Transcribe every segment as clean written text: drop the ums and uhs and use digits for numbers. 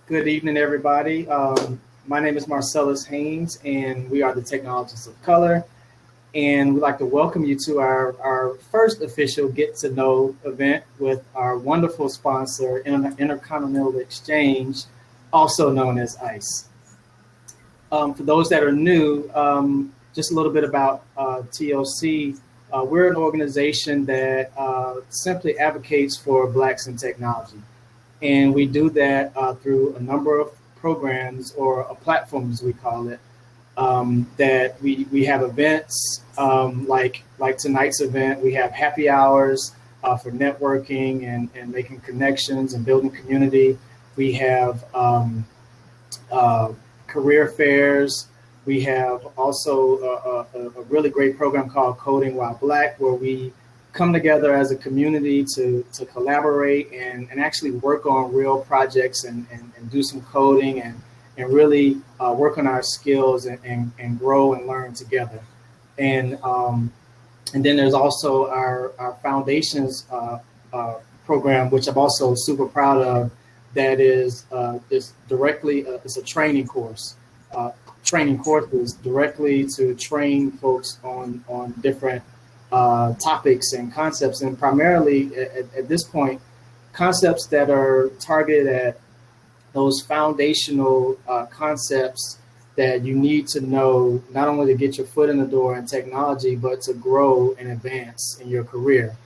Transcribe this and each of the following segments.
Good evening, everybody. My name is Marcellus Haynes, and we are the Technologists of Color. And we'd like to welcome you to our first official Get to Know event with our wonderful sponsor, Intercontinental Exchange, also known as ICE. For those that are new, just a little bit about TOC. We're an organization that simply advocates for Blacks in technology. And we do that through a number of programs or platforms, we call it, that we have events like tonight's event. We have happy hours for networking and making connections and building community. We have career fairs. We have also a really great program called Coding While Black, where we come together as a community to collaborate and actually work on real projects and do some coding and really work on our skills and grow and learn together. And then there's also our foundations program, which I'm also super proud of, that is directly, it's a training course. Training courses directly to train folks on different topics and concepts, and primarily at this point, concepts that are targeted at those foundational concepts that you need to know, not only to get your foot in the door in technology, but to grow and advance in your career.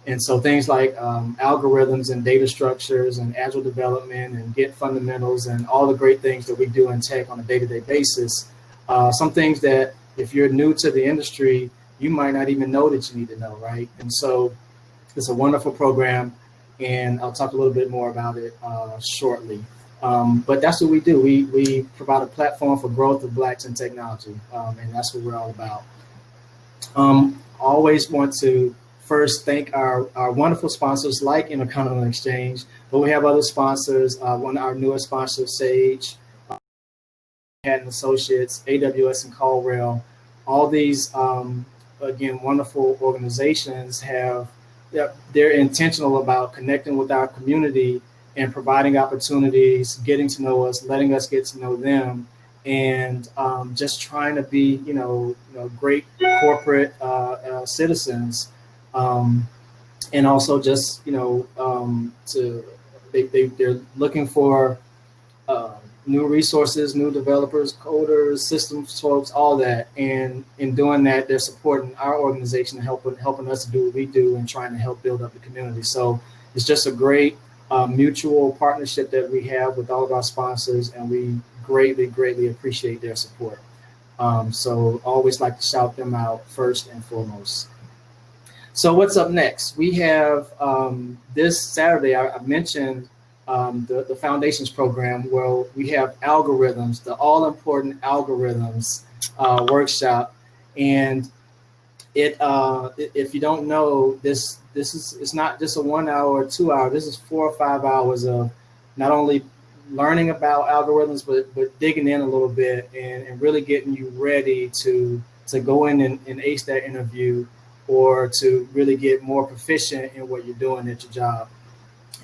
And so things like algorithms and data structures and agile development and Git fundamentals and all the great things that we do in tech on a day-to-day basis. Some things that if you're new to the industry, you might not even know that you need to know, right? And so it's a wonderful program, and I'll talk a little bit more about it shortly. But that's what we do. We provide a platform for growth of Blacks in technology, and that's what we're all about. Always want to first thank our wonderful sponsors like Intercontinental Exchange, but we have other sponsors. One of our newest sponsors, Sage, Hatton Associates, AWS and Caldwell. All these, again, wonderful organizations they're intentional about connecting with our community and providing opportunities, getting to know us, letting us get to know them, and just trying to be, great corporate citizens. And also just, they're looking for new resources, new developers, coders, systems folks, all that. And in doing that, they're supporting our organization and helping us to do what we do and trying to help build up the community. So it's just a great mutual partnership that we have with all of our sponsors, and we greatly, greatly appreciate their support. So always like to shout them out first and foremost. So what's up next? We have this Saturday, I mentioned the Foundations program, where we have algorithms, the all-important algorithms workshop. And if you don't know, it's not just a 1 hour or 2 hour, this is 4 or 5 hours of not only learning about algorithms, but digging in a little bit and really getting you ready to go in and ace that interview, or to really get more proficient in what you're doing at your job.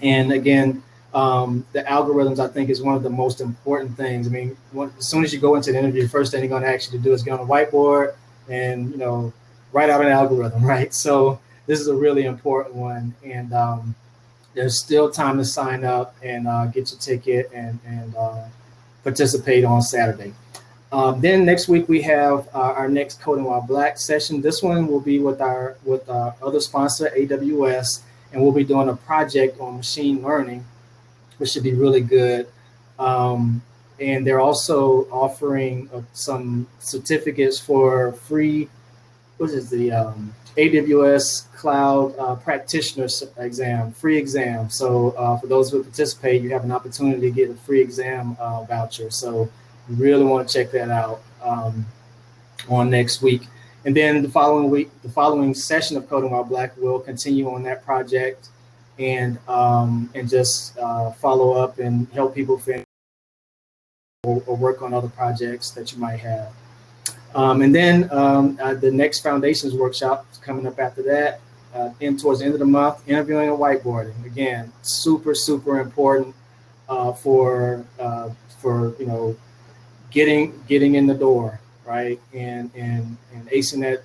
And again, the algorithms, I think, is one of the most important things. I mean, as soon as you go into the interview, the first thing they're going to ask you to do is get on a whiteboard and, write out an algorithm, right? So this is a really important one. And there's still time to sign up and get your ticket and participate on Saturday. Then next week we have our next Coding While Black session. This one will be with our other sponsor, AWS, and we'll be doing a project on machine learning, which should be really good. And they're also offering some certificates for free. What is the AWS Cloud Practitioner exam, free exam. So for those who participate, you have an opportunity to get a free exam voucher. So you really want to check that out on next week. And then the following session of Coding While Black will continue on that project and just follow up and help people finish or work on other projects that you might have. And then the next Foundations workshop is coming up after that, towards the end of the month, interviewing and whiteboarding. Again, super, super important. for you know, getting in the door, right, and acing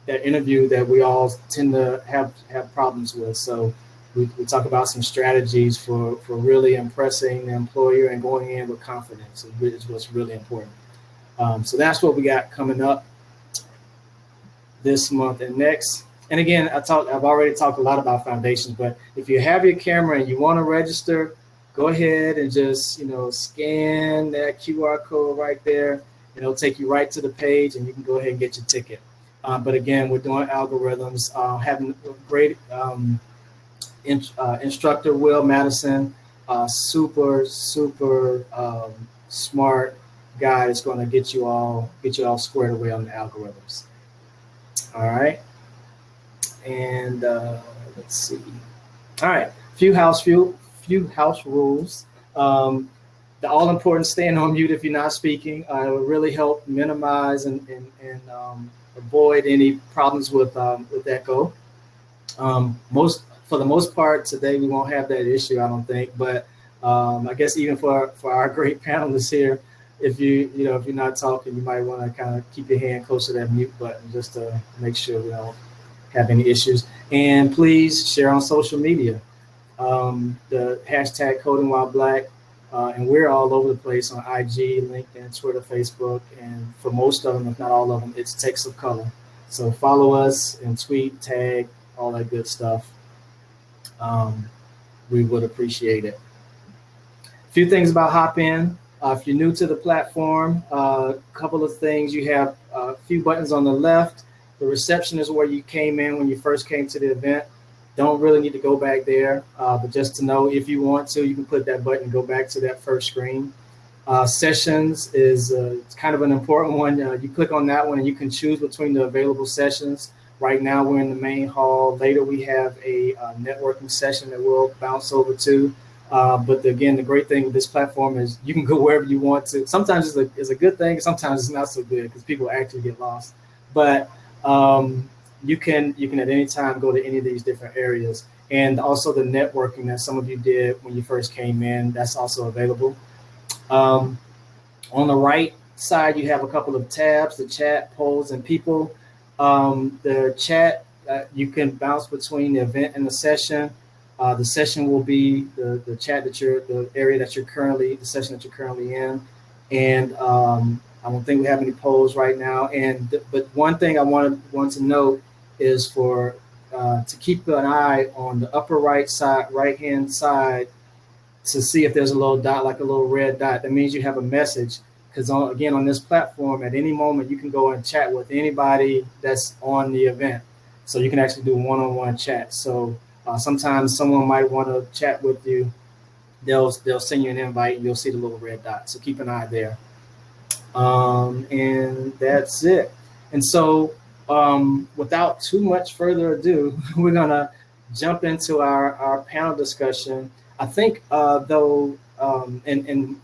that interview that we all tend to have problems with. So we talk about some strategies for really impressing the employer and going in with confidence is what's really important. So that's what we got coming up this month and next. And again, I've already talked a lot about foundations, but if you have your camera and you want to register, go ahead and just, you know, scan that QR code right there, and it'll take you right to the page, and you can go ahead and get your ticket. But again, we're doing algorithms, having a great instructor, Will Madison, super smart guy that's going to get you all squared away on the algorithms. All right. And let's see. All right, few house rules. The all important staying on mute if you're not speaking. It will really help minimize and avoid any problems with echo. For the most part today, we won't have that issue, I don't think. But I guess even for our great panelists here, if you're not talking, you might want to kind of keep your hand close to that mute button just to make sure we don't have any issues. And please share on social media. The hashtag Coding While Black, and we're all over the place on IG, LinkedIn, Twitter, Facebook, and for most of them, if not all of them, it's text of color. So follow us and tweet, tag, all that good stuff. We would appreciate it. A few things about Hopin. If you're new to the platform, a couple of things. You have a few buttons on the left. The reception is where you came in when you first came to the event. Don't really need to go back there, but just to know, if you want to, you can put that button and go back to that first screen. Sessions is kind of an important one. You click on that one and you can choose between the available sessions. Right now we're in the main hall. Later we have a networking session that we'll bounce over to. But again, the great thing with this platform is you can go wherever you want to. Sometimes it's a good thing, sometimes it's not so good because people actually get lost. But you can at any time go to any of these different areas. And also the networking that some of you did when you first came in, that's also available. On the right side, you have a couple of tabs: the chat, polls, and people. The chat, you can bounce between the event and the session. The session will be the chat the area that you're currently, the session that you're currently in. And I don't think we have any polls right now. But one thing I want to note is to keep an eye on the upper right hand side to see if there's a little dot, like a little red dot. That means you have a message. Because again, on this platform, at any moment, you can go and chat with anybody that's on the event. So you can actually do one-on-one chat. So sometimes someone might want to chat with you. They'll send you an invite and you'll see the little red dot. So keep an eye there. And that's it. And so without too much further ado, we're going to jump into our panel discussion. I think and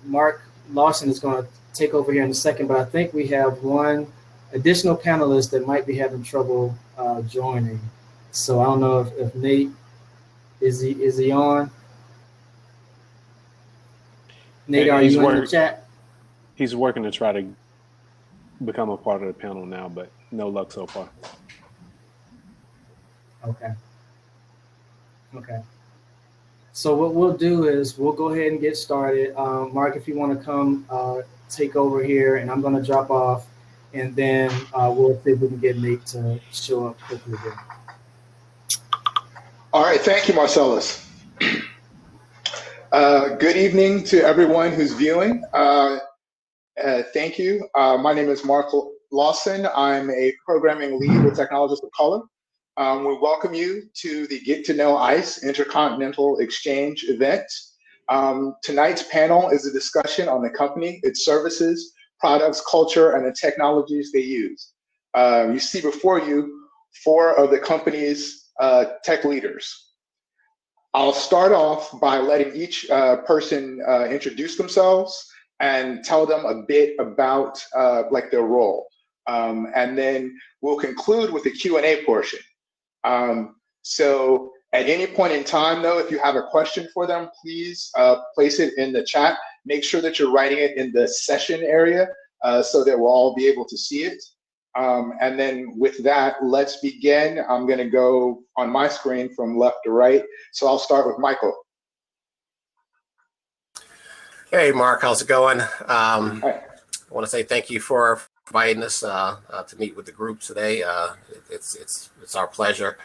Mark Lawson is going to take over here in a second, but I think we have one additional panelist that might be having trouble joining. So I don't know if Nate, is he on? Nate, are you in the chat? He's working to try to become a part of the panel now, but no luck so far. Okay. So what we'll do is we'll go ahead and get started. Mark, if you want to come take over here, and I'm going to drop off, and then we'll see if we can get Nate to show up quickly here. All right, thank you, Marcellus. Good evening to everyone who's viewing. Thank you. My name is Mark Lawson. I'm a programming lead with Technologists of Color. We welcome you to the Get to Know ICE Intercontinental Exchange event. Tonight's panel is a discussion on the company, its services, products, culture, and the technologies they use. You see before you 4 of the company's tech leaders. I'll start off by letting each person introduce themselves and tell them a bit about like their role. And then we'll conclude with the Q&A portion. So At any point in time, though, if you have a question for them, please place it in the chat. Make sure that you're writing it in the session area so that we'll all be able to see it. And then with that, let's begin. I'm going to go on my screen from left to right. So I'll start with Michael. Hey, Mark, how's it going? I want to say thank you for inviting us to meet with the group today. It's our pleasure.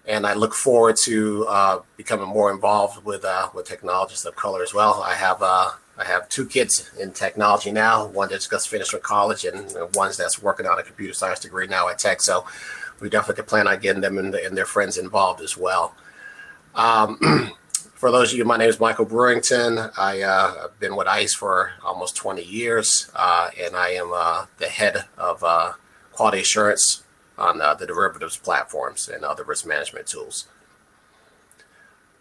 And I look forward to becoming more involved with technologists of color as well. I have two kids in technology now, one that's just finished with college and one that's working on a computer science degree now at Tech. So we definitely plan on getting them and their friends involved as well. For those of you, my name is Michael Brewington. I've been with ICE for almost 20 years, and I am the head of quality assurance on the derivatives platforms and other risk management tools.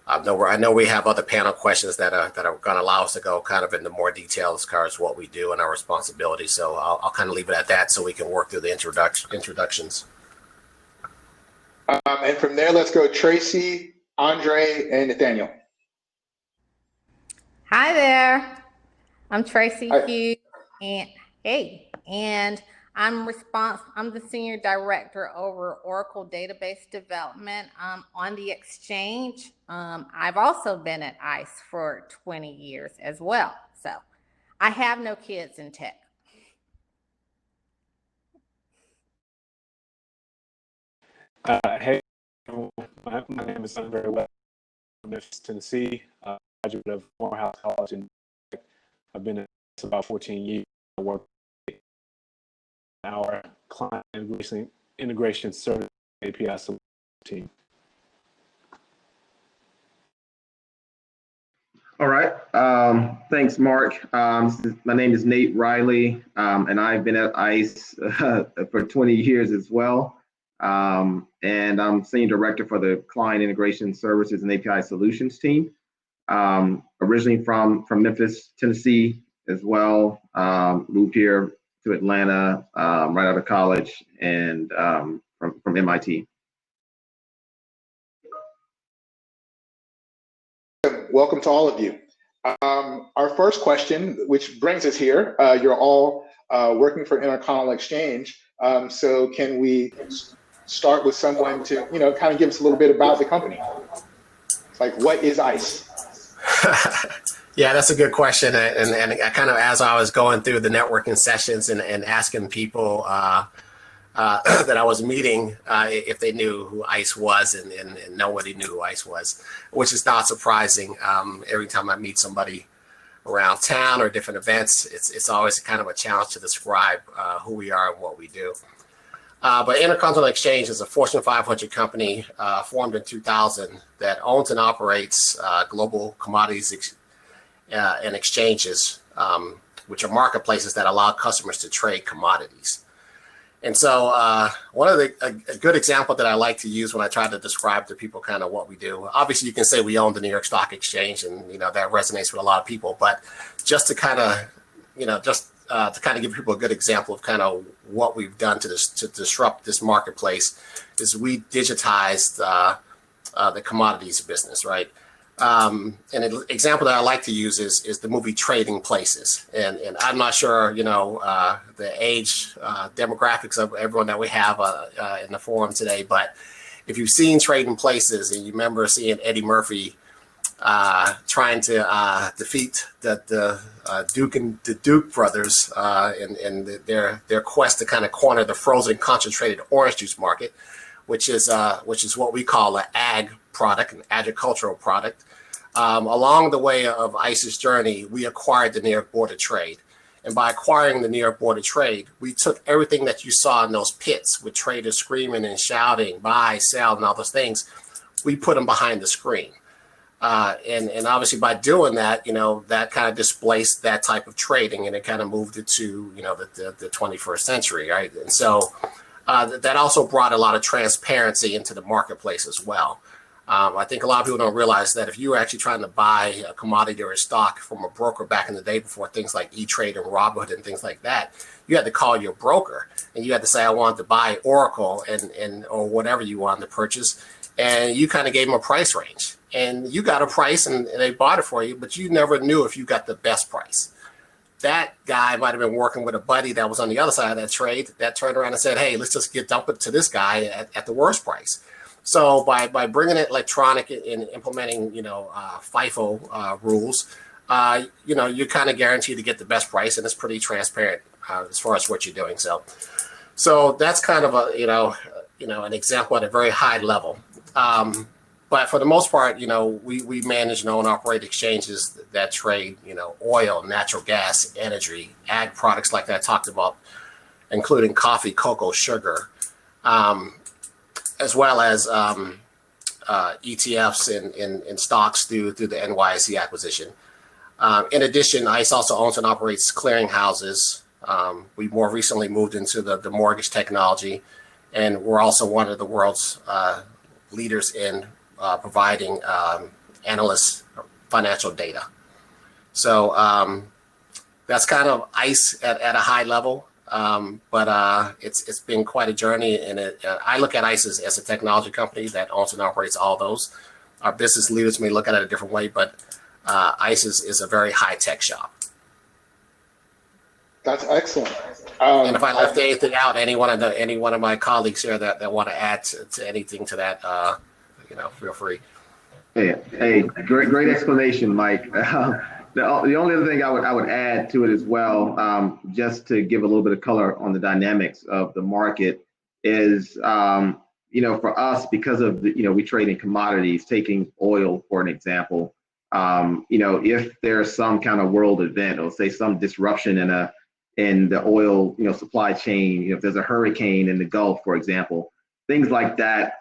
I know we have other panel questions that are going to allow us to go kind of into more detail as far as what we do and our responsibilities. So I'll kind of leave it at that so we can work through the introductions. And from there, let's go Tracy, Andre, and Nathaniel. Hi there. I'm Tracy Hi. Hughes, and I'm the Senior Director over Oracle Database Development on the Exchange. I've also been at ICE for 20 years as well. So I have no kids in tech. Hey, my name is Andre West from Memphis, Tennessee. Graduate of Morehouse College, and I've been at this about 14 years. I work in our client integration service API solution team. All right. Thanks, Mark. My name is Nate Riley, and I've been at ICE for 20 years as well. And I'm Senior Director for the Client Integration Services and API Solutions team. Originally from Memphis, Tennessee as well. Moved here to Atlanta right out of college and from MIT. Welcome to all of you. Our first question, which brings us here, you're all working for Intercontinental Exchange. So can we start with someone to, kind of give us a little bit about the company? It's like, what is ICE? Yeah, that's a good question. And I kind of, as I was going through the networking sessions and asking people that I was meeting if they knew who ICE was, and nobody knew who ICE was, which is not surprising. Every time I meet somebody around town or different events, it's always kind of a challenge to describe who we are and what we do. But Intercontinental Exchange is a Fortune 500 company formed in 2000 that owns and operates global commodities and exchanges, which are marketplaces that allow customers to trade commodities. And so one of a good example that I like to use when I try to describe to people kind of what we do, obviously you can say we own the New York Stock Exchange, and that resonates with a lot of people, but just to kind of, to kind of give people a good example of kind of what we've done to disrupt this marketplace is we digitized the commodities business, right? And an example that I like to use is the movie Trading Places. And I'm not sure, the age demographics of everyone that we have in the forum today, but if you've seen Trading Places and you remember seeing Eddie Murphy trying to defeat the Duke brothers in their quest to kind of corner the frozen concentrated orange juice market, which is what we call an ag product, an agricultural product. Along the way of ICE's journey, we acquired the New York Board of Trade. And by acquiring the New York Board of Trade, we took everything that you saw in those pits with traders screaming and shouting, buy, sell, and all those things, we put them behind the screen. And obviously by doing that, that kind of displaced that type of trading, and it kind of moved it to, the 21st century, right? And so that also brought a lot of transparency into the marketplace as well. I think a lot of people don't realize that if you were actually trying to buy a commodity or a stock from a broker back in the day before things like E-Trade and Robinhood and things like that, you had to call your broker and you had to say, I wanted to buy Oracle and or whatever you wanted to purchase. And you kind of gave them a price range. And you got a price and they bought it for you, but you never knew if you got the best price. That guy might have been working with a buddy that was on the other side of that trade that turned around and said, hey, let's just dump it to this guy at the worst price. So by bringing it electronic and implementing, FIFO rules, you're kind of guaranteed to get the best price, and it's pretty transparent as far as what you're doing. So that's kind of an example at a very high level. But for the most part, we manage and own operate exchanges that trade, oil, natural gas, energy, ag products like that I talked about, including coffee, cocoa, sugar, as well as ETFs and stocks through the NYSE acquisition. In addition, ICE also owns and operates clearinghouses. We more recently moved into the mortgage technology, and we're also one of the world's leaders in providing analysts financial data. So that's kind of ICE at a high level. But it's been quite a journey, and I look at ICE as a technology company that owns and operates all those. Our business leaders may look at it a different way, but ICE is a very high-tech shop. That's excellent. And if I left anything out, any one of my colleagues here that want to add to anything to that, feel free. Hey, great explanation, Mike. The only other thing I would add to it as well, just to give a little bit of color on the dynamics of the market, is for us, because of we trade in commodities. Taking oil for an example, if there's some kind of world event, or say some disruption in the oil supply chain, if there's a hurricane in the Gulf, for example, things like that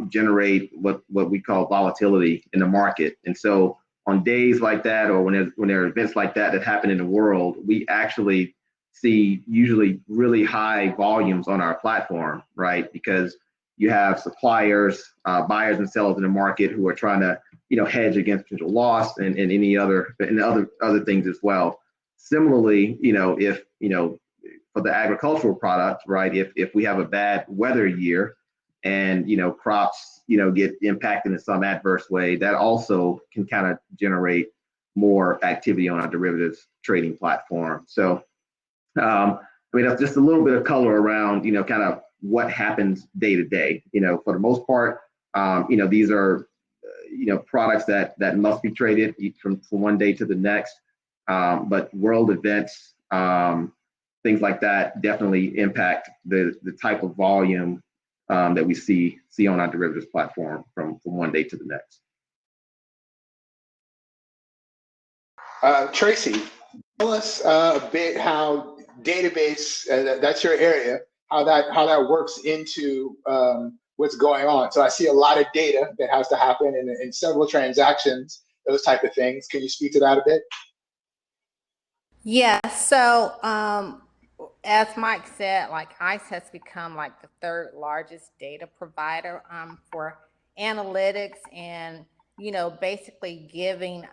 generate what we call volatility in the market, and so on days like that, or when there are events like that happen in the world, we actually see usually really high volumes on our platform, right? Because you have suppliers, buyers and sellers in the market who are trying to, hedge against potential loss and other things as well. Similarly, if for the agricultural products, right? If we have a bad weather year, and crops get impacted in some adverse way, that also can kind of generate more activity on our derivatives trading platform. So that's just a little bit of color around kind of what happens day to day. For the most part, these are products that must be traded from one day to the next, but world events, things like that definitely impact the type of volume that we see on our derivatives platform from one day to the next. Tracy, tell us a bit how database, that's your area, how that works into what's going on. So I see a lot of data that has to happen in several transactions, those type of things. Can you speak to that a bit? Yeah, so as Mike said, like ICE has become like the third largest data provider for analytics and, basically giving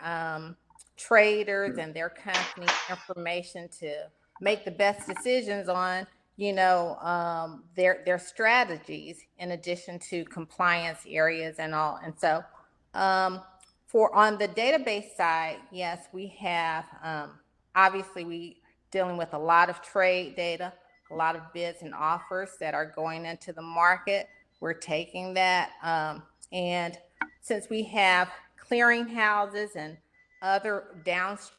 traders and their company information to make the best decisions on, their strategies, in addition to compliance areas and all. And so for on the database side, yes, we have, obviously we dealing with a lot of trade data, a lot of bids and offers that are going into the market. We're taking that. And since we have clearinghouses and other downstreams,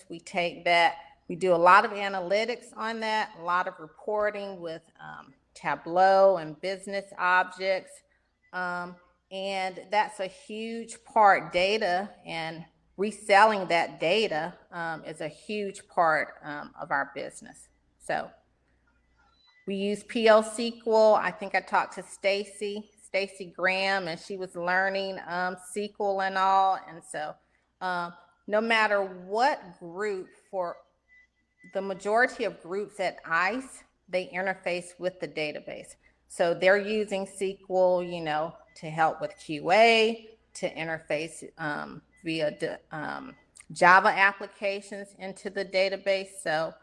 we take that. We do a lot of analytics on that, a lot of reporting with Tableau and business objects. And that's a huge part. Data and reselling that data is a huge part of our business. So we use PL SQL. I think I talked to Stacy Graham, and she was learning SQL and all. And so no matter what group, for the majority of groups at ICE, they interface with the database. So they're using SQL, to help with QA, to interface via Java applications into the database. So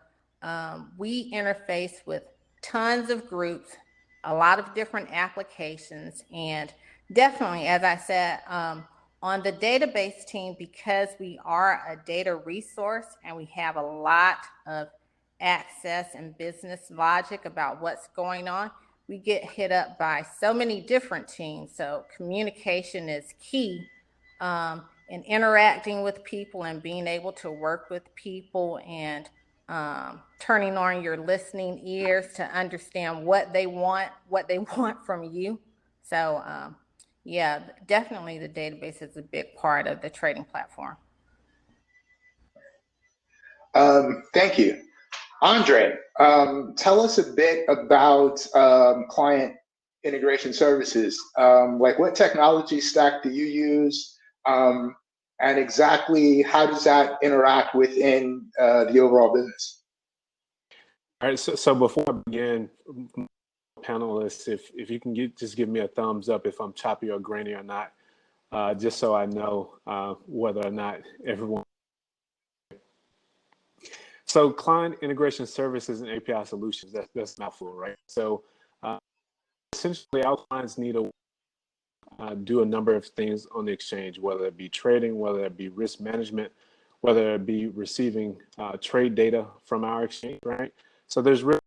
we interface with tons of groups, a lot of different applications, and definitely, as I said, on the database team, because we are a data resource and we have a lot of access and business logic about what's going on, we get hit up by so many different teams. So communication is key in interacting with people and being able to work with people and turning on your listening ears to understand what they want from you. So yeah, definitely the database is a big part of the trading platform. Thank you. Andre, tell us a bit about client integration services. Like what technology stack do you use? And exactly how does that interact within the overall business? All right, so before I begin, panelists, if you can just give me a thumbs up if I'm choppy or grainy or not, just so I know whether or not everyone. So client integration services and API solutions, that's a mouthful, right? So essentially our clients need to do a number of things on the exchange, whether it be trading, whether it be risk management, whether it be receiving trade data from our exchange, right? So there's really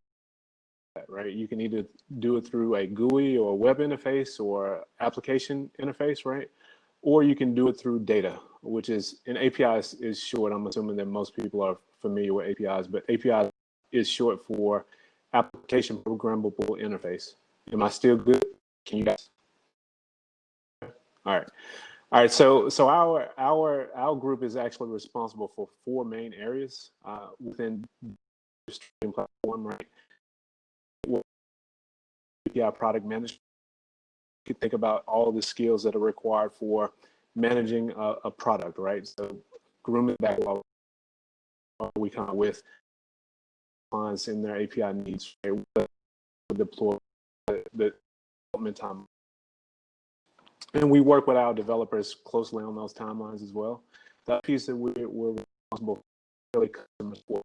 right? You can either do it through a GUI or a web interface or application interface, right? Or you can do it through data, which is, and APIs is short. I'm assuming that most people are familiar with APIs, but API is short for application programmable interface. Am I still good? Can you guys? All right. All right, so our group is actually responsible for 4 main areas within the streaming platform, right? API product management. You can think about all the skills that are required for managing a product, right? So grooming backlog, we come up with clients in their API needs, right? Deploy the development time. And we work with our developers closely on those timelines as well. That piece that we're responsible for really customer support.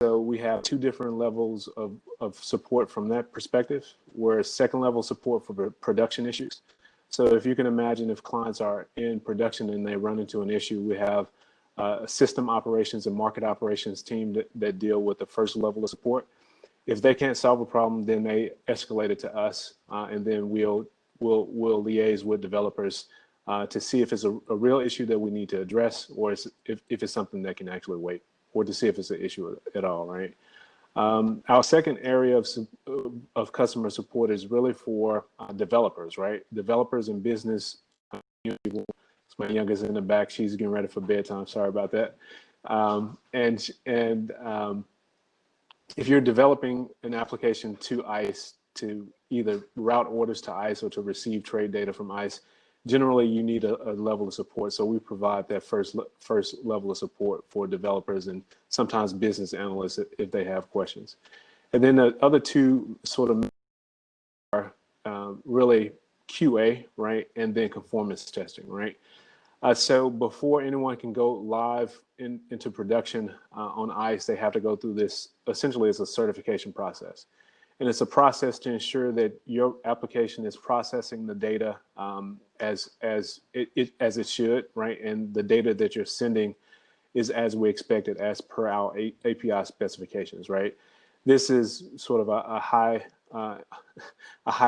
So we have 2 different levels of support from that perspective. We're second level support for production issues. So if you can imagine, if clients are in production and they run into an issue, we have a system operations and market operations team that deal with the first level of support. If they can't solve a problem, then they escalate it to us, and then we'll liaise with developers to see if it's a real issue that we need to address, or if it's something that can actually wait, or to see if it's an issue at all, right? Our second area of customer support is really for developers, right? Developers in business. It's my youngest in the back. She's getting ready for bedtime. Sorry about that. If you're developing an application to ICE to either route orders to ICE or to receive trade data from ICE, generally you need a level of support. So we provide that first level of support for developers and sometimes business analysts if they have questions. And then the other 2 sort of are really QA, right? And then conformance testing, right? So before anyone can go live into production on ICE, they have to go through this, essentially it's a certification process. And it's a process to ensure that your application is processing the data as it should, right? And the data that you're sending is as we expected, as per our API specifications, right? This is sort of a high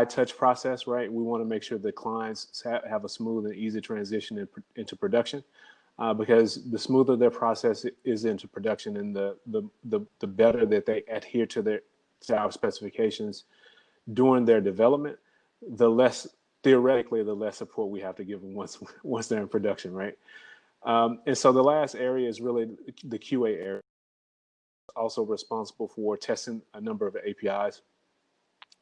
touch process, right? We want to make sure that clients have a smooth and easy transition into production, because the smoother their process is into production, and the better that they adhere to our specifications during their development, the less support we have to give them once they're in production, right? And so the last area is really the QA area. Also responsible for testing a number of APIs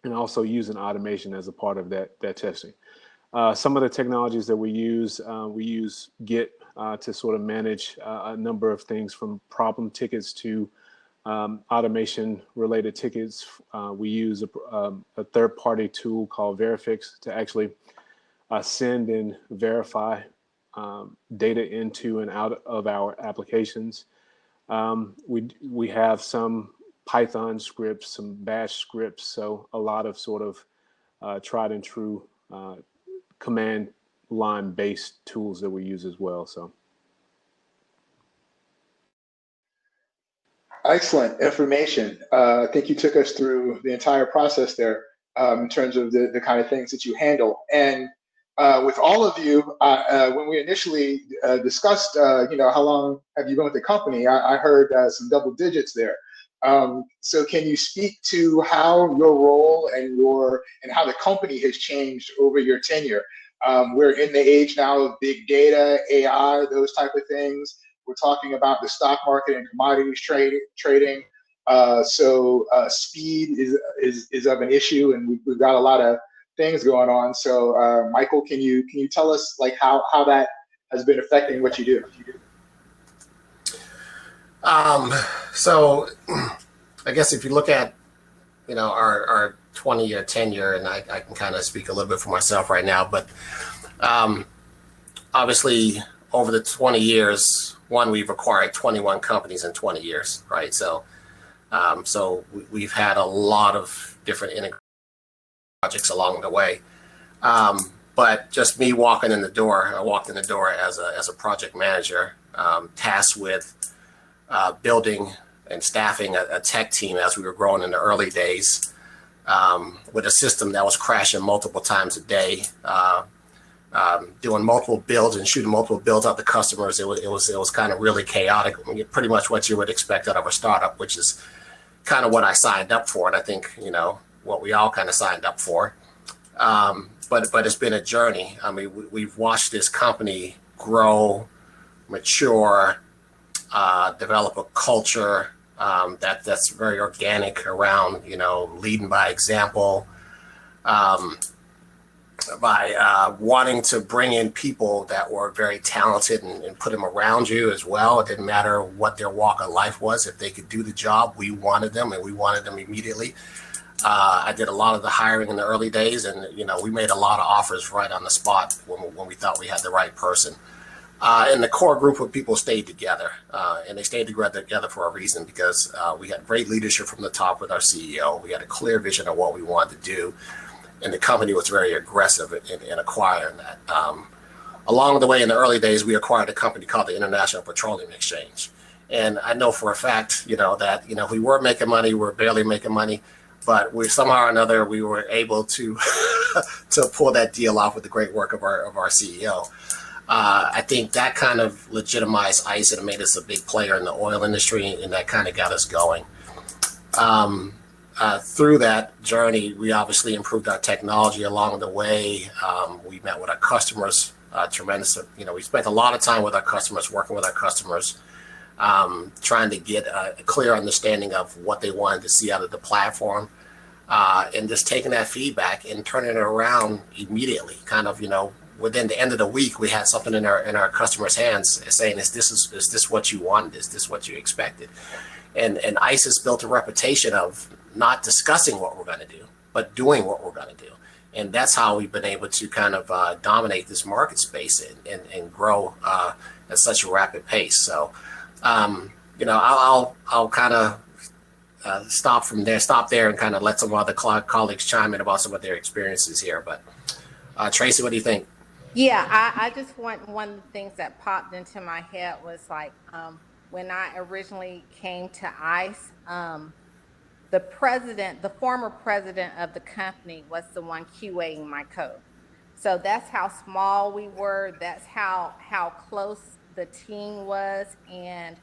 and also using automation as a part of that testing. Some of the technologies that we use Git to sort of manage a number of things, from problem tickets to automation related tickets. We use a third-party tool called Verifix to actually send and verify data into and out of our applications. We have some Python scripts, some Bash scripts, so a lot of sort of tried and true command line based tools that we use as well. So. Excellent information. I think you took us through the entire process there in terms of the kind of things that you handle. And with all of you, when we initially discussed, how long have you been with the company, I heard some double digits there. So can you speak to how your role and how the company has changed over your tenure? We're in the age now of big data, AI, those type of things. We're talking about the stock market and commodities trading. So speed is of an issue, and we've got a lot of things going on. So Michael, can you tell us like how that has been affecting what you do? So I guess if you look at our 20-year tenure, and I can kind of speak a little bit for myself right now, but obviously over the 20 years, we've acquired 21 companies in 20 years, right? So we've had a lot of different integration projects along the way. But just me walking in the door, I walked in the door as a project manager, tasked with building and staffing a tech team as we were growing in the early days, with a system that was crashing multiple times a day, doing multiple builds and shooting multiple builds out to customers. It was kind of really chaotic. I mean, pretty much what you would expect out of a startup, which is kind of what I signed up for, and I think what we all kind of signed up for. But it's been a journey. I mean, we've watched this company grow, mature, develop a culture that's very organic around leading by example. By wanting to bring in people that were very talented and put them around you as well. It didn't matter what their walk of life was. If they could do the job, we wanted them, and we wanted them immediately. I did a lot of the hiring in the early days, and we made a lot of offers right on the spot when we thought we had the right person. And the core group of people stayed together, and they stayed together for a reason, because we had great leadership from the top with our CEO. We had a clear vision of what we wanted to do. And the company was very aggressive in acquiring that. Along the way, in the early days, we acquired a company called the International Petroleum Exchange. And I know for a fact, that, we were making money, we were barely making money, but we somehow or another, we were able to to pull that deal off with the great work of our CEO. I think that kind of legitimized ICE and made us a big player in the oil industry, and that kind of got us going. Through that journey, we obviously improved our technology along the way. We met with our customers tremendous. We spent a lot of time with our customers, working with our customers, trying to get a clear understanding of what they wanted to see out of the platform, and just taking that feedback and turning it around immediately. Kind of, within the end of the week, we had something in our customers' hands saying, is this what you wanted? Is this what you expected? And ICE has built a reputation of not discussing what we're going to do, but doing what we're going to do. And that's how we've been able to kind of dominate this market space and grow at such a rapid pace. So, I'll kind of stop there and kind of let some other colleagues chime in about some of their experiences here. But Tracy, what do you think? Yeah, I just one of the things that popped into my head was like, when I originally came to ICE, the former president of the company was the one QAing my code. So that's how small we were. That's how close the team was. And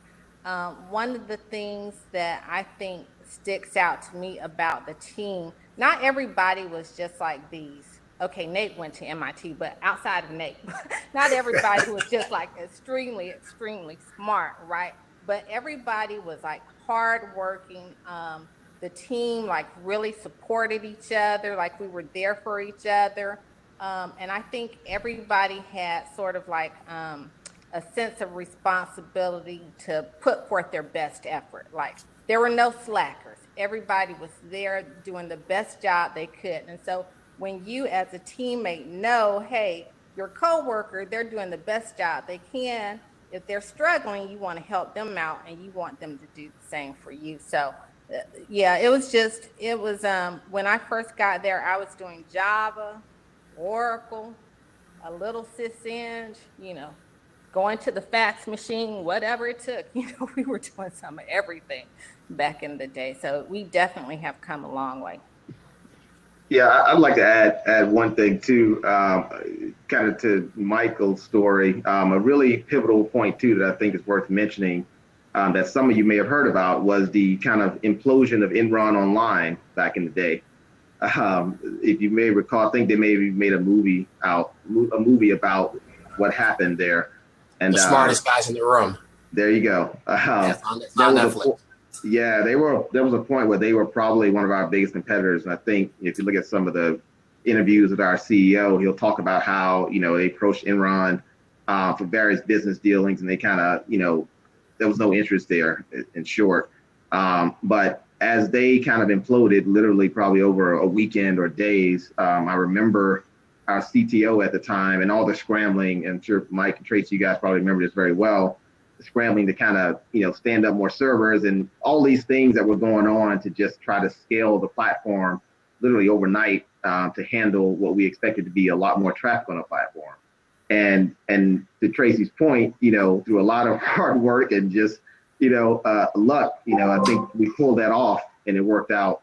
one of the things that I think sticks out to me about the team, not everybody was just like these. Okay, Nate went to MIT, but outside of Nate, not everybody was just like extremely, extremely smart, right? But everybody was like hardworking. The team like really supported each other, like we were there for each other. And I think everybody had sort of like a sense of responsibility to put forth their best effort. Like there were no slackers. Everybody was there doing the best job they could. And so when you as a teammate know, hey, your coworker, they're doing the best job they can. If they're struggling, you want to help them out and you want them to do the same for you. So yeah, it was when I first got there, I was doing Java, Oracle, a little sysint, going to the fax machine, whatever it took. We were doing some of everything back in the day. So we definitely have come a long way. Yeah, I'd like to add one thing too, kind of to Michael's story. A really pivotal point too that I think is worth mentioning, that some of you may have heard about, was the kind of implosion of Enron Online back in the day. If you may recall, I think they maybe made a movie about what happened there. And the smartest guys in the room. There you go. It's on Netflix. Yeah, there was a point where they were probably one of our biggest competitors. And I think if you look at some of the interviews with our CEO, he'll talk about how, they approached Enron for various business dealings, and they kind of, there was no interest there, in short. But as they kind of imploded, literally probably over a weekend or days, I remember our CTO at the time and all the scrambling, and I'm sure Mike and Tracy, you guys probably remember this very well, scrambling to kind of, stand up more servers and all these things that were going on to just try to scale the platform literally overnight to handle what we expected to be a lot more traffic on the platform. And to Tracy's point, through a lot of hard work and just, luck, I think we pulled that off and it worked out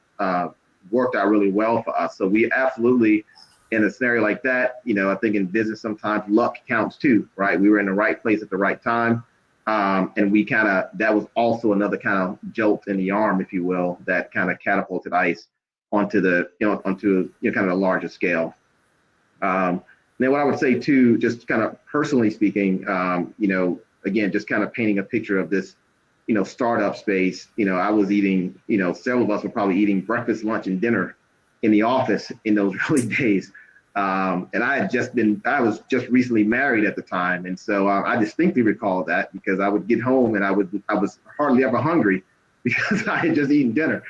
really well for us. So we absolutely, in a scenario like that, I think in business sometimes luck counts too, right? We were in the right place at the right time. And that was also another kind of jolt in the arm, if you will, that kind of catapulted ICE onto kind of a larger scale. Then what I would say too, just kind of personally speaking, again, just kind of painting a picture of this, startup space. I was eating, several of us were probably eating breakfast, lunch, and dinner in the office in those early days. And I was just recently married at the time. And so I distinctly recall that, because I would get home and I was hardly ever hungry because I had just eaten dinner.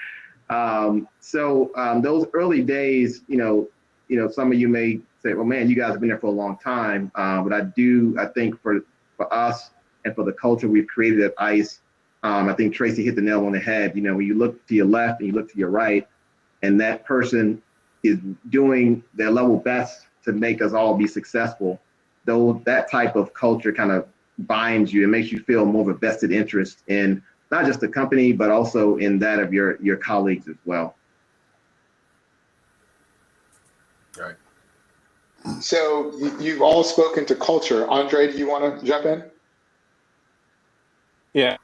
So those early days, some of you may say, well, man, you guys have been there for a long time. But I think for us and for the culture we've created at ICE, I think Tracy hit the nail on the head. When you look to your left and you look to your right, and that person is doing their level best to make us all be successful, though that type of culture kind of binds you and makes you feel more of a vested interest in not just the company, but also in that of your colleagues as well. Right. So you've all spoken to culture. Andre, do you want to jump in? Yeah.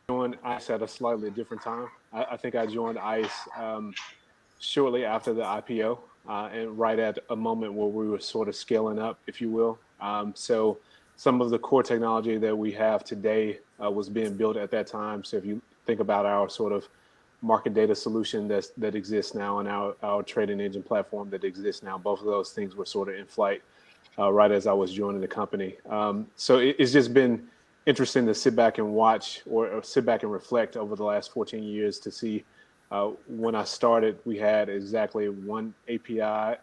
I joined ICE at a slightly different time. I think I joined ICE shortly after the IPO, and right at a moment where we were sort of scaling up, if you will. So some of the core technology that we have today was being built at that time. So if you think about our sort of market data solution that exists now and our trading engine platform that exists now, both of those things were sort of in flight right as I was joining the company. So it's just been interesting to sit back and watch or sit back and reflect over the last 14 years to see when I started, we had exactly one API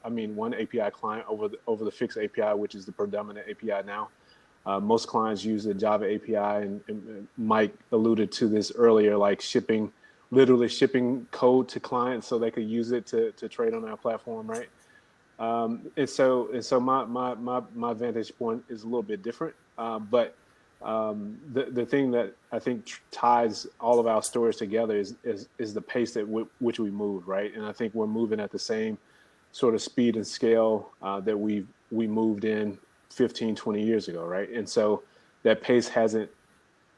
client over the fixed API, which is the predominant API now. Most clients use the Java API, and Mike alluded to this earlier, like literally shipping code to clients so they could use it to trade on our platform, right? And so my vantage point is a little bit different, but the thing that I think ties all of our stories together is the pace at which we moved, right? And I think we're moving at the same sort of speed and scale that we moved in 15, 20 years ago, right? And so that pace hasn't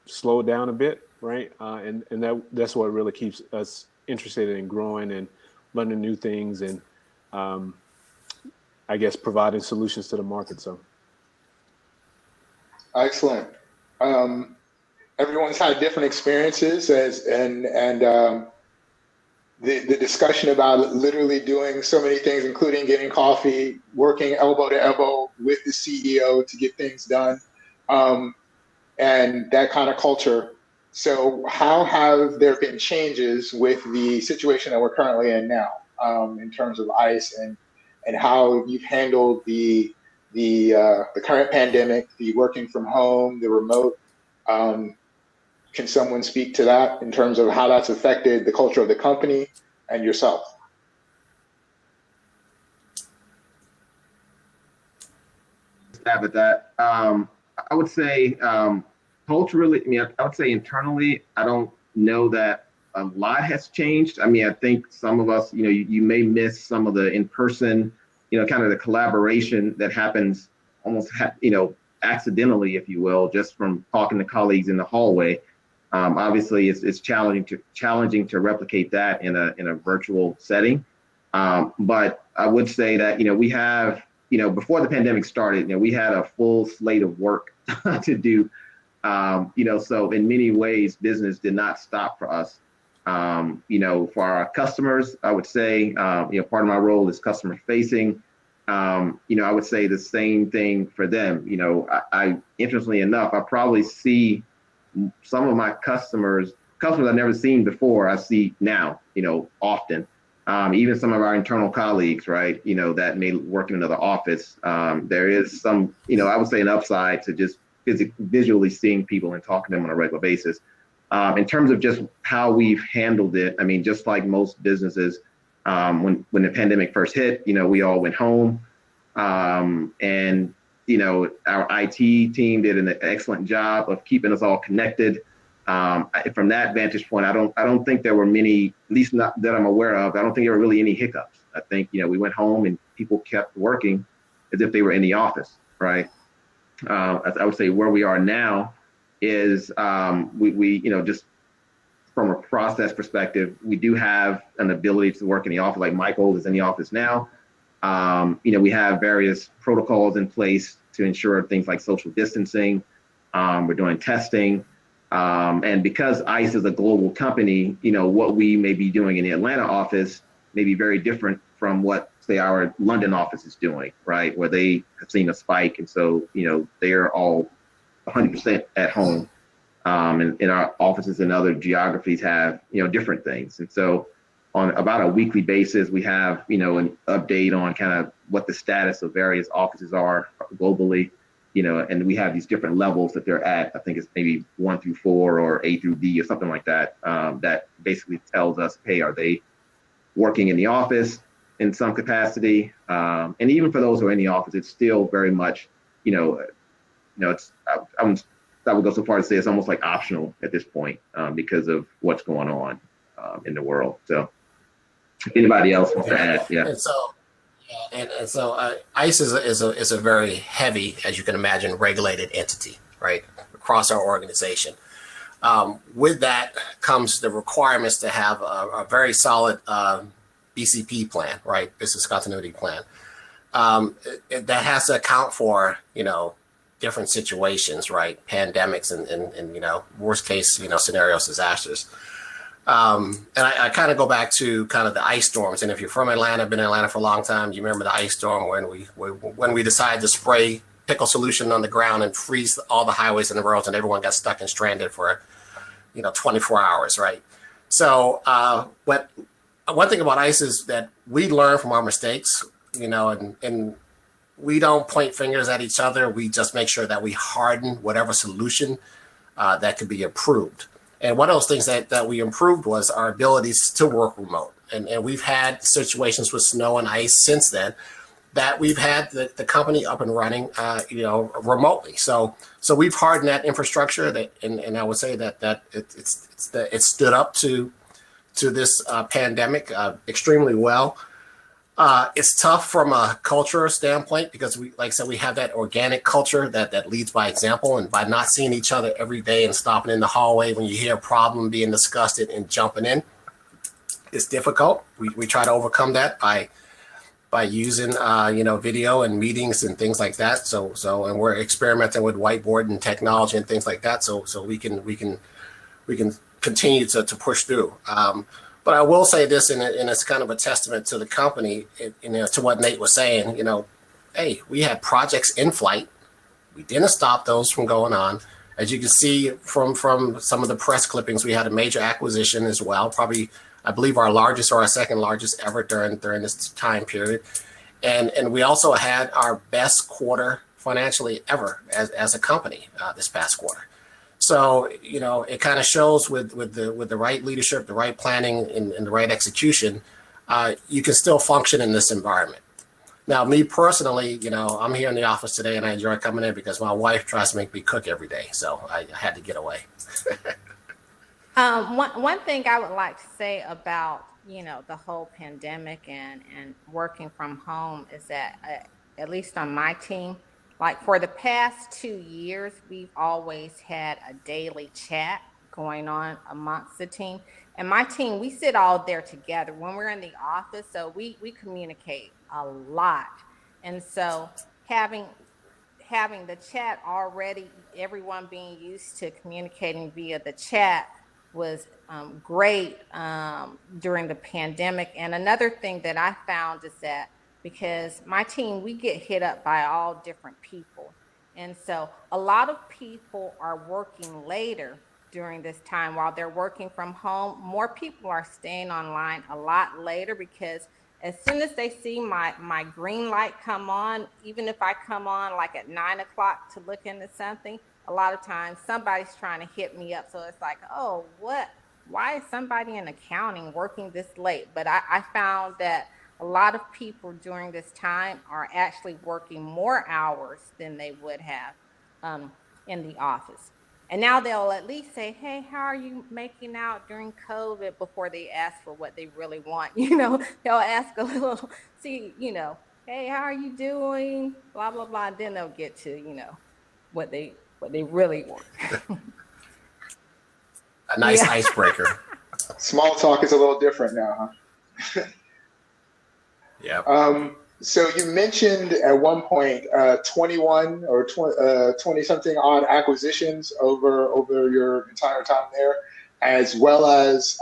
slowed down a bit, right? And that's what really keeps us interested in growing and learning new things and I guess providing solutions to the market. So excellent. Everyone's had different experiences and the discussion about literally doing so many things, including getting coffee, working elbow to elbow with the CEO to get things done, and that kind of culture. So how have there been changes with the situation that we're currently in now? in terms of ICE and how you've handled the current pandemic, the working from home, the remote. Can someone speak to that in terms of how that's affected the culture of the company and yourself? Stab at that. I would say culturally, I mean, I would say internally, I don't know that a lot has changed. I mean, I think some of us, you may miss some of the in-person, kind of the collaboration that happens almost, accidentally, if you will, just from talking to colleagues in the hallway. Obviously, it's challenging to replicate that in a virtual setting. But I would say that we have, before the pandemic started, we had a full slate of work to do. So in many ways, business did not stop for us. For our customers, I would say, part of my role is customer facing. I would say the same thing for them. I interestingly enough, I probably see some of my customers I've never seen before, I see now, often. Even some of our internal colleagues, right, that may work in another office. There is some, I would say an upside to just visually seeing people and talking to them on a regular basis. In terms of just how we've handled it, I mean, just like most businesses, when the pandemic first hit, we all went home. And our IT team did an excellent job of keeping us all connected. From that vantage point, I don't think there were many, at least not that I'm aware of. I don't think there were really any hiccups. I think we went home and people kept working as if they were in the office, right? I would say where we are now is we just from a process perspective, we do have an ability to work in the office. Like Michael is in the office now. We have various protocols in place to ensure things like social distancing. We're doing testing. And because ICE is a global company, what we may be doing in the Atlanta office may be very different from what, say, our London office is doing, right? Where they have seen a spike. And so, they're all 100% at home. And our offices in other geographies have, different things. And so on about a weekly basis, we have, an update on kind of what the status of various offices are globally. And we have these different levels that they're at. I think it's maybe 1 through 4 or A through D or something like that. That basically tells us, hey, are they working in the office in some capacity? And even for those who are in the office, it's still very much, it's I would go so far to say it's almost like optional at this point because of what's going on in the world. So, anybody else wants to add? Yeah. And so ICE is a very heavy, as you can imagine, regulated entity, right, across our organization. With that comes the requirements to have a very solid BCP plan, right, business continuity plan. That has to account for, different situations, right, pandemics and worst case, scenarios, disasters. And I kind of go back to kind of the ice storms. And if you're from Atlanta, been in Atlanta for a long time, you remember the ice storm when we decided to spray pickle solution on the ground and freeze all the highways and the roads, and everyone got stuck and stranded for, 24 hours, right? So one thing about ICE is that we learn from our mistakes, and we don't point fingers at each other. We just make sure that we harden whatever solution that could be improved. And one of those things that we improved was our abilities to work remote. And we've had situations with snow and ice since then that we've had the company up and running, remotely. So we've hardened that infrastructure and I would say that it stood up to this pandemic extremely well. It's tough from a culture standpoint because we, like I said, we have that organic culture that leads by example, and by not seeing each other every day and stopping in the hallway when you hear a problem being discussed and jumping in, it's difficult. We try to overcome that by using video and meetings and things like that. So and we're experimenting with whiteboard and technology and things like that. So we can continue to push through. But I will say this, and it's kind of a testament to the company, to what Nate was saying. Hey, we had projects in flight. We didn't stop those from going on. As you can see from some of the press clippings, we had a major acquisition as well. Probably I believe our largest or our second largest ever during this time period. And we also had our best quarter financially ever as a company this past quarter. So, you know, it kind of shows with the right leadership, the right planning, and the right execution, you can still function in this environment. Now, me personally, you know, I'm here in the office today and I enjoy coming in because my wife tries to make me cook every day. So I had to get away. One thing I would like to say about, you know, the whole pandemic and working from home is that, at least on my team, like for the past 2 years, we've always had a daily chat going on amongst the team. And my team, we sit all there together when we're in the office, so we communicate a lot. And so having the chat already, everyone being used to communicating via the chat was great during the pandemic. And another thing that I found is that because my team, we get hit up by all different people. And so a lot of people are working later during this time while they're working from home. More people are staying online a lot later because as soon as they see my green light come on, even if I come on like at 9 o'clock to look into something, a lot of times somebody's trying to hit me up. So it's like, oh, why is somebody in accounting working this late? But I found that a lot of people during this time are actually working more hours than they would have in the office. And now they'll at least say, hey, how are you making out during COVID before they ask for what they really want? You know, they'll ask a little, see, you know, hey, how are you doing? Blah, blah, blah. And then they'll get to, you know, what they really want. A nice icebreaker. Small talk is a little different now, huh? Yeah. So you mentioned at one point 21 or 20 something odd acquisitions over your entire time there, as well as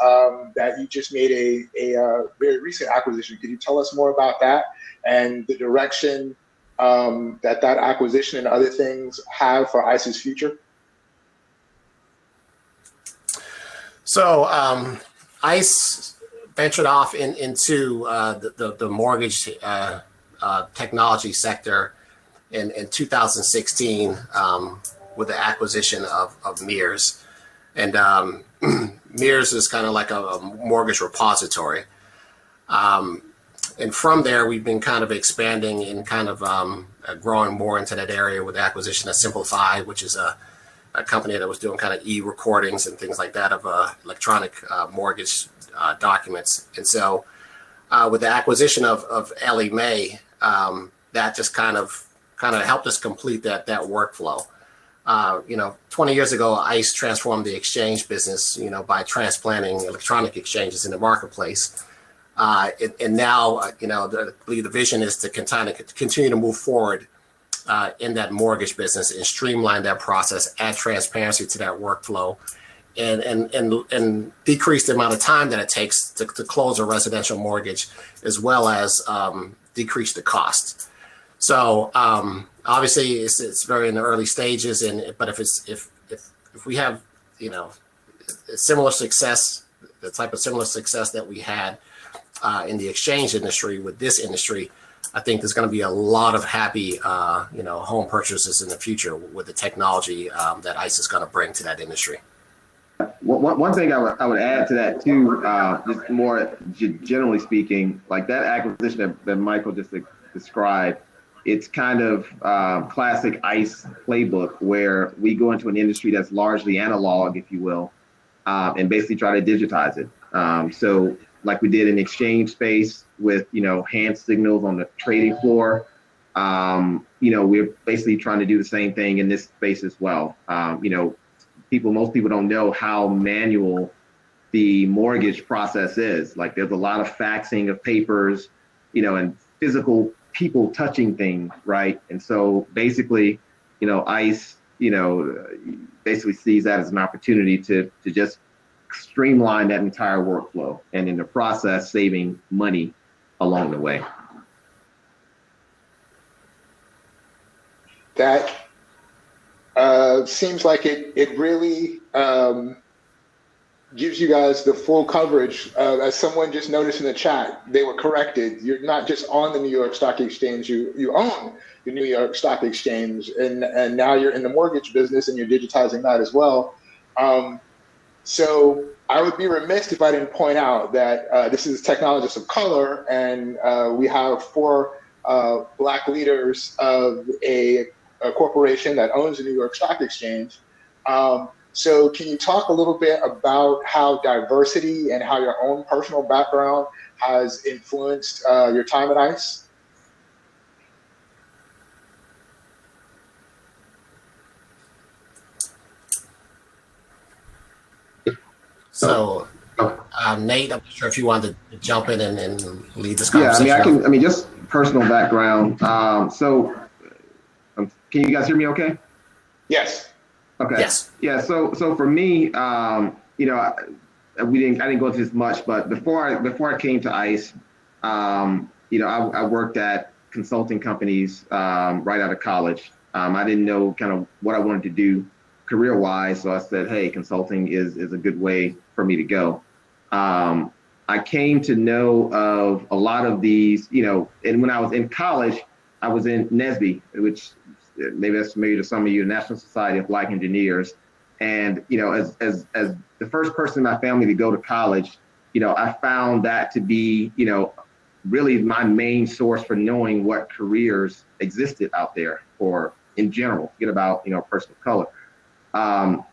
that you just made a very recent acquisition. Could you tell us more about that and the direction that acquisition and other things have for ICE's future? So ICE ventured off into the mortgage technology sector in 2016 with the acquisition of MERS. And MERS is kind of like a mortgage repository. And from there, we've been kind of expanding and kind of growing more into that area with the acquisition of Simplify, which is a company that was doing kind of e-recordings and things like that of electronic mortgage documents. And so with the acquisition of Ellie Mae, that just kind of helped us complete that workflow. 20 years ago, ICE transformed the exchange business, by transplanting electronic exchanges in the marketplace. And now, the vision is to continue to move forward in that mortgage business and streamline that process, add transparency to that workflow, and decrease the amount of time that it takes to close a residential mortgage, as well as decrease the cost. So obviously, it's very in the early stages, but if we have similar success, the type of similar success that we had in the exchange industry with this industry, I think there's going to be a lot of happy, home purchases in the future with the technology that ICE is going to bring to that industry. One thing I would add to that too, just more generally speaking, like that acquisition that Michael just described, it's kind of classic ICE playbook where we go into an industry that's largely analog, if you will, and basically try to digitize it. So like we did in the exchange space with, hand signals on the trading floor, we're basically trying to do the same thing in this space as well. Most people don't know how manual the mortgage process is. Like there's a lot of faxing of papers, and physical people touching things, right? And so basically, ICE, basically sees that as an opportunity to just streamline that entire workflow, and in the process, saving money along the way. That seems like it really gives you guys the full coverage. As someone just noticed in the chat, they were corrected. You're not just on the New York Stock Exchange, you own the New York Stock Exchange, and now you're in the mortgage business and you're digitizing that as well. So I would be remiss if I didn't point out that this is Technologists of Color, and we have 4 Black leaders of a corporation that owns the New York Stock Exchange. So can you talk a little bit about how diversity and how your own personal background has influenced your time at ICE? So, Nate, I'm not sure if you wanted to jump in and lead this Yeah, conversation. I mean, just personal background. Can you guys hear me okay? Yes. Okay. Yes. Yeah. So for me, you know, I didn't go into this much, but before I came to ICE, you know, I worked at consulting companies right out of college. I didn't know kind of what I wanted to do career-wise, so I said, hey, consulting is a good way for me to go. I came to know of a lot of these, you know, and when I was in college, I was in NSBE, which maybe that's familiar to some of you, the National Society of Black Engineers. And, you know, as the first person in my family to go to college, you know, I found that to be, you know, really my main source for knowing what careers existed out there, or in general, forget about, you know, a person of color.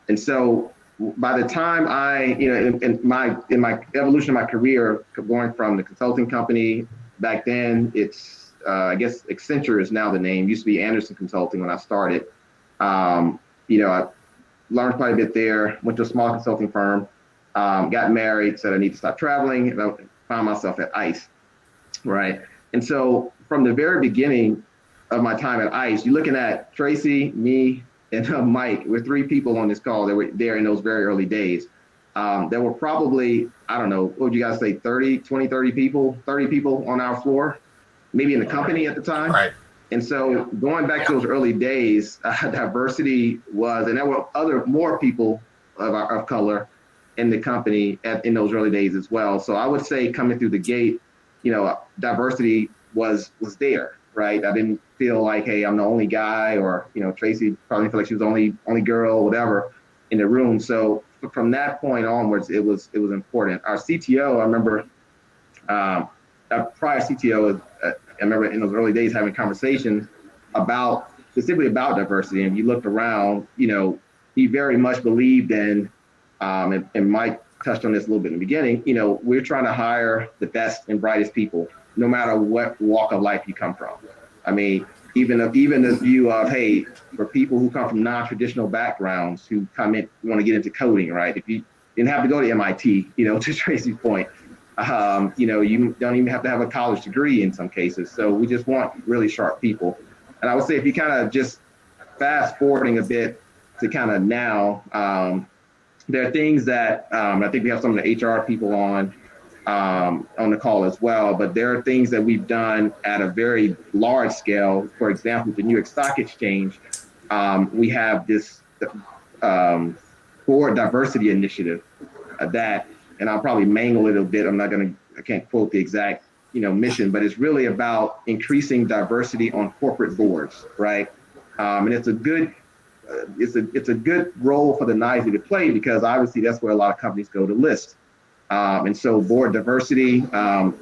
And so by the time I, you know, in my evolution of my career, going from the consulting company back then, it's I guess Accenture is now the name. Used to be Anderson Consulting when I started. You know, I learned quite a bit there. Went to a small consulting firm, got married, said I need to stop traveling, and I found myself at ICE, right? And so from the very beginning of my time at ICE, you're looking at Tracy, me, and Mike. We're 3 people on this call that were there in those very early days. There were probably, I don't know, what would you guys say, 30 people on our floor, maybe in the company at the time. Right. And so going back to those early days, diversity was, and there were more people of color in the company in those early days as well. So I would say coming through the gate, you know, diversity was there, right? I didn't feel like, hey, I'm the only guy, or, you know, Tracy probably felt like she was the only girl, whatever, in the room. So from that point onwards, it was important. Our CTO, I remember, our prior CTO, I remember in those early days having conversations specifically about diversity. And you looked around, you know, he very much believed in, and Mike touched on this a little bit in the beginning, you know, we're trying to hire the best and brightest people, no matter what walk of life you come from. I mean, even the view of, hey, for people who come from non-traditional backgrounds who come in, want to get into coding, right? If you didn't have to go to MIT, you know, to Tracy's point, you know, you don't even have to have a college degree in some cases. So we just want really sharp people. And I would say if you kind of just fast forwarding a bit to kind of now, there are things that I think we have some of the HR people on the call as well, but there are things that we've done at a very large scale. For example, the New York Stock Exchange, we have this board diversity initiative that, and I'll probably mangle it a bit. I can't quote the exact, you know, mission, but it's really about increasing diversity on corporate boards, right? And it's a good role for the NYSE to play, because obviously that's where a lot of companies go to list. And so board diversity,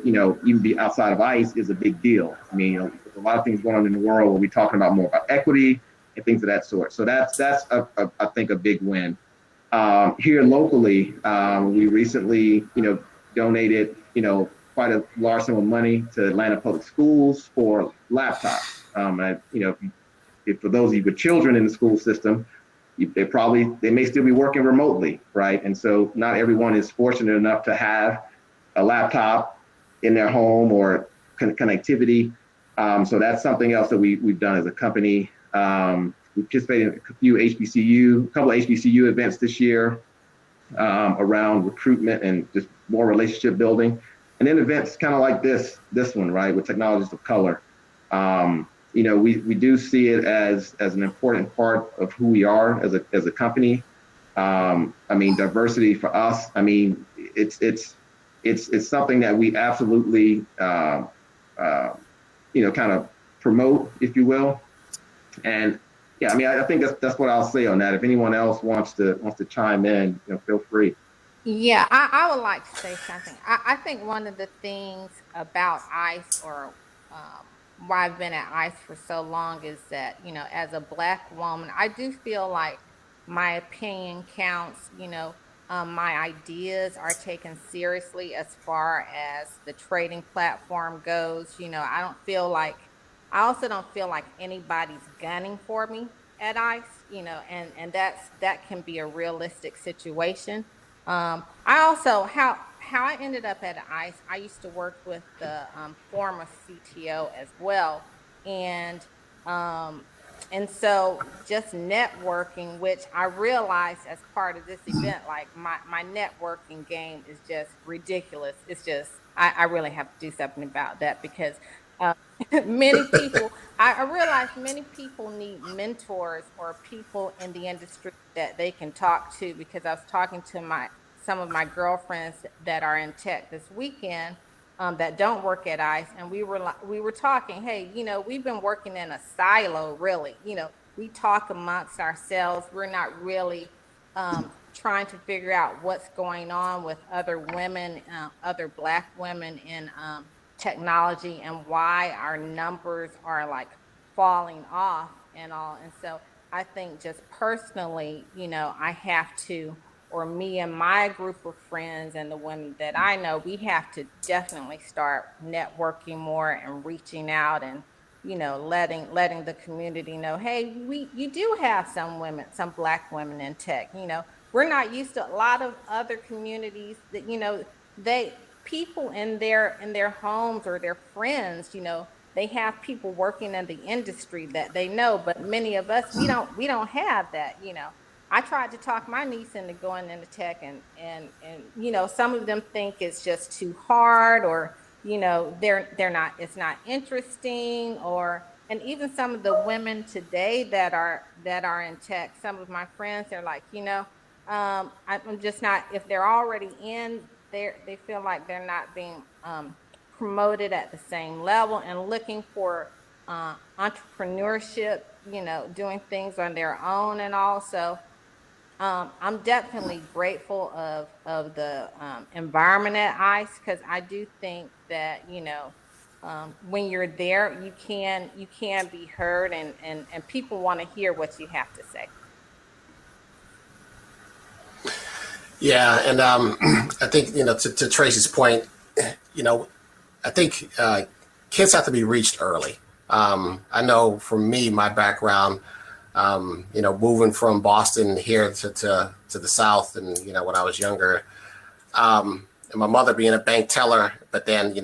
you know, even be outside of ICE is a big deal. I mean, you know, there's a lot of things going on in the world where we're talking about more about equity and things of that sort. So that's I think a big win. Here locally, we recently, you know, donated, you know, quite a large sum of money to Atlanta Public Schools for laptops. You know, if for those of you with children in the school system, they may still be working remotely, right? And so not everyone is fortunate enough to have a laptop in their home or connectivity. So that's something else that we've done as a company. We participated in a couple of HBCU events this year around recruitment and just more relationship building. And then events kind of like this one, right, with Technologists of Color. You know, we do see it as an important part of who we are as a company. I mean, diversity for us, I mean, it's something that we absolutely, kind of promote, if you will. And yeah, I mean, I think that's what I'll say on that. If anyone else wants to chime in, feel free. Yeah, I would like to say something. I think one of the things about ICE, or why I've been at ICE for so long, is that, as a Black woman, I do feel like my opinion counts. My ideas are taken seriously as far as the trading platform goes. I also don't feel like anybody's gunning for me at ICE, and that can be a realistic situation. I also how I ended up at ICE. I used to work with the former CTO as well, and um, so just networking, which I realized as part of this event, like my networking game is just ridiculous. It's just I really have to do something about that, because uh, many people, I realize many people need mentors or people in the industry that they can talk to, because I was talking to some of my girlfriends that are in tech this weekend, that don't work at ICE, and we were talking. Hey, we've been working in a silo, really. We talk amongst ourselves. We're not really trying to figure out what's going on with other women, other Black women in technology, and why our numbers are like falling off and all. And so I think just personally, I have to, or me and my group of friends and the women that I know, we have to definitely start networking more and reaching out, and letting the community know, hey, you do have some women, some Black women in tech. We're not used to a lot of other communities that, they people in their homes or their friends, they have people working in the industry that they know, but many of us, we don't have that. I tried to talk my niece into going into tech, and some of them think it's just too hard, or they're not, it's not interesting. Or, and even some of the women today that are in tech, some of my friends, they're like, I'm just not, if they're already in there, they feel like they're not being promoted at the same level, and looking for entrepreneurship, doing things on their own. And also, I'm definitely grateful of the environment at ICE, because I do think that, when you're there, you can be heard, and people want to hear what you have to say. Yeah, and I think, to Tracy's point, I think kids have to be reached early. I know for me, my background, moving from Boston here to the South, and when I was younger, and my mother being a bank teller, but then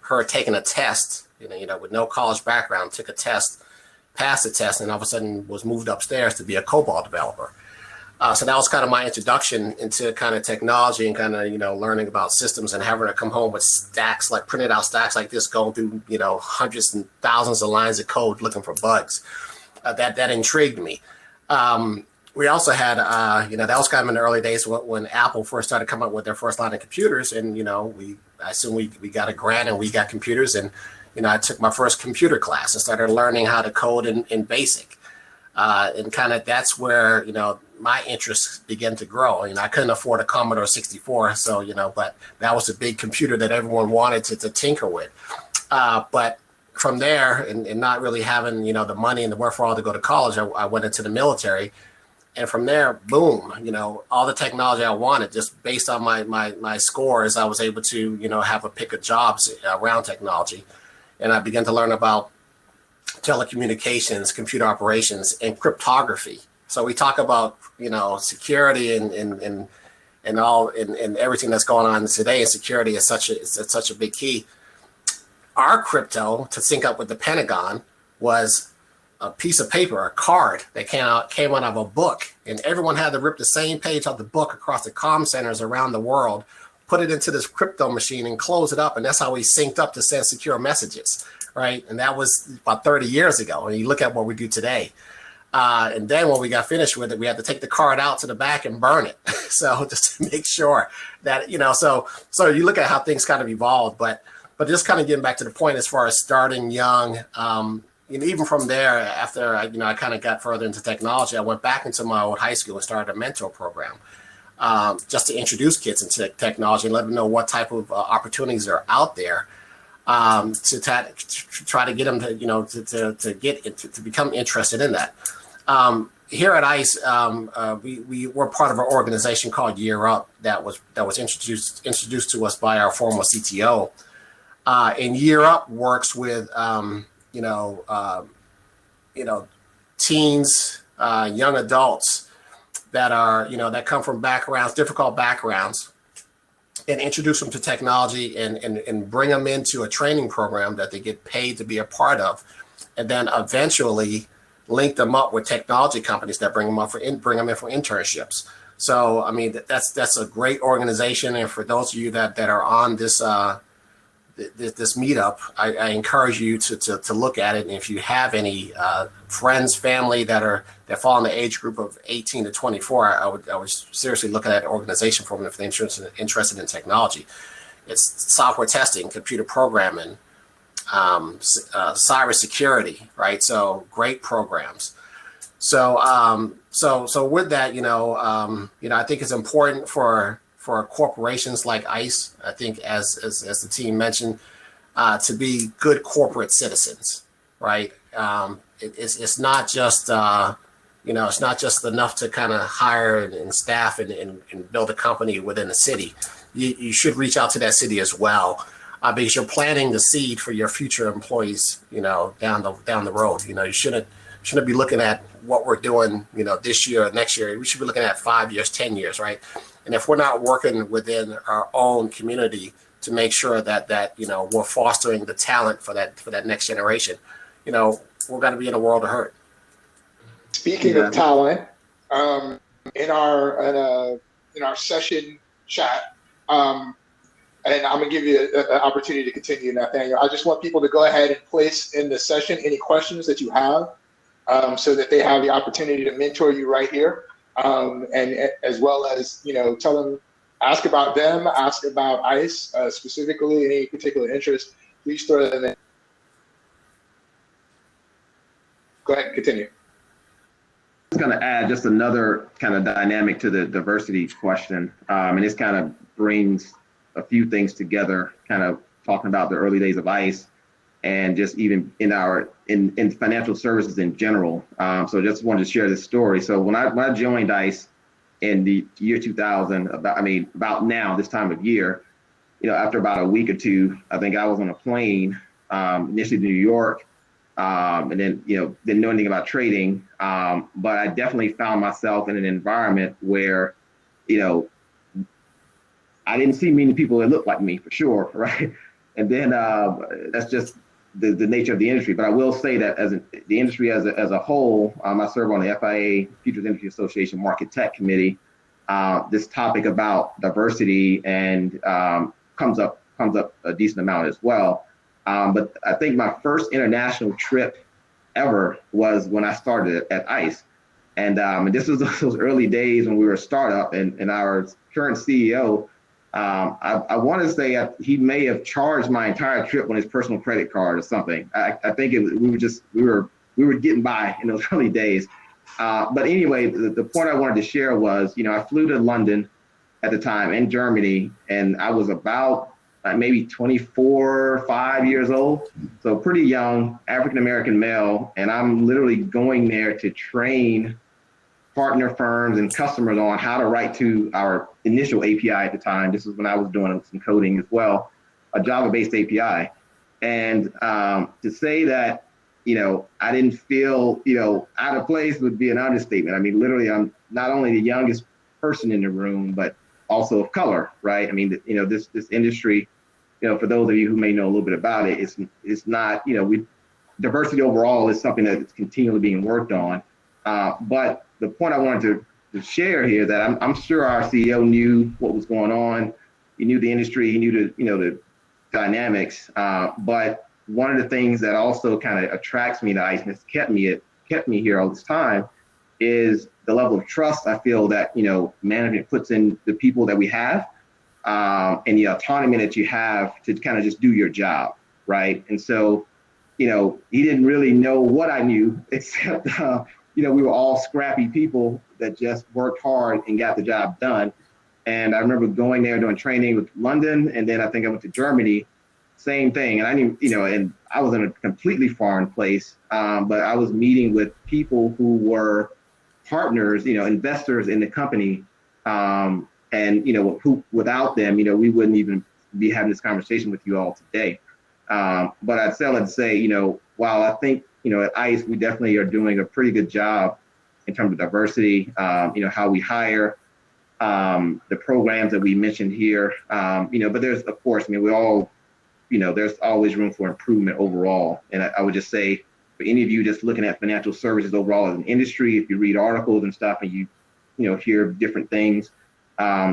her taking a test, with no college background, took a test, passed the test, and all of a sudden was moved upstairs to be a COBOL developer. So that was kind of my introduction into kind of technology, and kind of, learning about systems, and having to come home with stacks, like printed out stacks like this, going through, hundreds and thousands of lines of code looking for bugs. That intrigued me. We also had, that was kind of in the early days when Apple first started coming up with their first line of computers. And, I assume we got a grant and we got computers. And, I took my first computer class and started learning how to code in BASIC. And kind of that's where, my interests began to grow. I couldn't afford a Commodore 64. So, but that was a big computer that everyone wanted to tinker with. But from there, and not really having, the money and the wherewithal to go to college, I went into the military. And from there, boom, all the technology I wanted, just based on my scores, I was able to, have a pick of jobs around technology. And I began to learn about telecommunications, computer operations, and cryptography. So we talk about, security and all, and everything that's going on today. And security is such a big key. Our crypto, to sync up with the Pentagon, was a piece of paper, a card that came out of a book, and everyone had to rip the same page of the book across the comm centers around the world, put it into this crypto machine, and close it up. And that's how we synced up to send secure messages, right? And that was about 30 years ago. And you look at what we do today. And then when we got finished with it, we had to take the card out to the back and burn it. So just to make sure that, so you look at how things kind of evolved, but just kind of getting back to the point as far as starting young, even from there, after I kind of got further into technology, I went back into my old high school and started a mentor program, just to introduce kids into technology and let them know what type of opportunities are out there, to try to get them to become interested in that. Here at ICE, we were part of an organization called Year Up that was introduced to us by our former CTO. And Year Up works with teens, young adults that are that come from difficult backgrounds, and introduce them to technology and bring them into a training program that they get paid to be a part of, and then eventually link them up with technology companies that bring them in for internships. So I mean that's a great organization, and for those of you that are on this this meetup, I encourage you to look at it. And if you have any friends, family that fall in the age group of 18 to 24, I would seriously look at that organization for them if they're interested in technology. It's software testing, computer programming, cybersecurity, right? So great programs. So with that, I think it's important for corporations like ICE, I think as the team mentioned, to be good corporate citizens, right? It's not just it's not just enough to kind of hire and staff and build a company within a city. You should reach out to that city as well, because you're planting the seed for your future employees, down the road. You shouldn't be looking at what we're doing, this year or next year. We should be looking at 5 years, 10 years, right? And if we're not working within our own community to make sure that we're fostering the talent for that next generation, we're going to be in a world of hurt. Speaking of talent, in our session chat, and I'm gonna give you an opportunity to continue, Nathaniel. I just want people to go ahead and place in the session any questions that you have, so that they have the opportunity to mentor you right here. And as well as, tell them, ask about them, ask about ICE, specifically any particular interest, please throw them in. Go ahead and continue. I'm just going to add just another kind of dynamic to the diversity question. And this kind of brings a few things together, kind of talking about the early days of ICE and just even in financial services in general. So just wanted to share this story. So when I joined ICE in the year 2000, about now, this time of year, after about a week or two, I think I was on a plane, initially to New York, and then, didn't know anything about trading. But I definitely found myself in an environment where, I didn't see many people that looked like me, for sure, right? And then that's just the nature of the industry. But I will say that the industry as a whole, I serve on the FIA, Futures Industry Association Market Tech Committee. This topic about diversity and comes up a decent amount as well. But I think my first international trip ever was when I started at ICE. And this was those early days when we were a startup, and our current CEO, I want to say he may have charged my entire trip on his personal credit card or something. I think we were getting by in those early days. But anyway, the point I wanted to share was, I flew to London at the time in Germany, and I was about maybe 24, 5 years old. So pretty young, African-American male. And I'm literally going there to train partner firms and customers on how to write to our initial API at the time. This is when I was doing some coding as well, a Java-based API. And to say that, I didn't feel, out of place would be an understatement. I mean, literally, I'm not only the youngest person in the room, but also of color, right? I mean, this industry, for those of you who may know a little bit about it, it's not, diversity overall is something that's continually being worked on. But the point I wanted to share here that I'm sure our CEO knew what was going on. He knew the industry, he knew the dynamics. But one of the things that also kind of attracts me to ICE and has kept kept me here all this time is the level of trust I feel that, management puts in the people that we have, and the autonomy that you have to kind of just do your job, right? And so, he didn't really know what I knew, except, we were all scrappy people that just worked hard and got the job done. And I remember going there doing training with London, and then I think I went to Germany, same thing. And I knew, and I was in a completely foreign place, but I was meeting with people who were partners, investors in the company. And, who without them, we wouldn't even be having this conversation with you all today. But I'd still like to say, while I think, at ICE, we definitely are doing a pretty good job in terms of diversity, how we hire, the programs that we mentioned here, but there's, of course, we all, there's always room for improvement overall. And I would just say, for any of you just looking at financial services overall as an industry, if you read articles and stuff and you hear different things,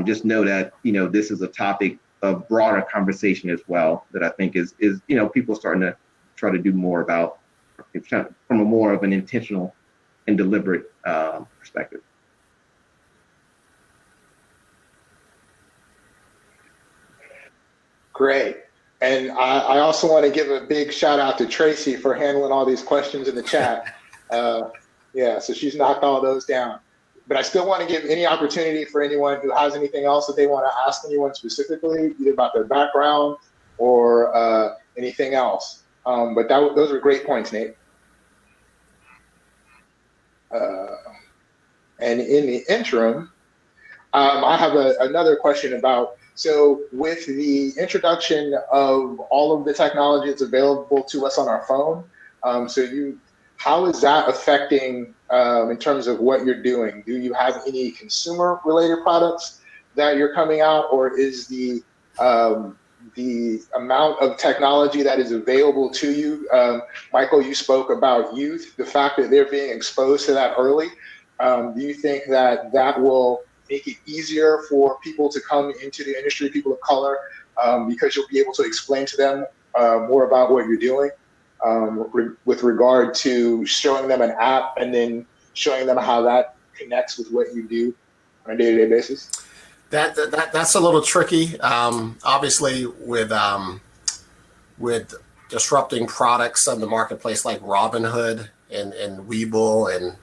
just know that, this is a topic of broader conversation as well that I think is people starting to try to do more about from a more of an intentional and deliberate perspective. Great. And I also want to give a big shout out to Tracy for handling all these questions in the chat. So she's knocked all those down. But I still want to give any opportunity for anyone who has anything else that they want to ask anyone specifically, either about their background or anything else. But those are great points, Nate. And in the interim, I have another question about, so with the introduction of all of the technology that's available to us on our phone, how is that affecting in terms of what you're doing? Do you have any consumer related products that you're coming out, or is the amount of technology that is available to you? Michael, you spoke about youth, the fact that they're being exposed to that early. Do you think that will make it easier for people to come into the industry, people of color, because you'll be able to explain to them more about what you're doing with regard to showing them an app and then showing them how that connects with what you do on a day-to-day basis? That's a little tricky. Obviously, with disrupting products on the marketplace like Robinhood and Webull and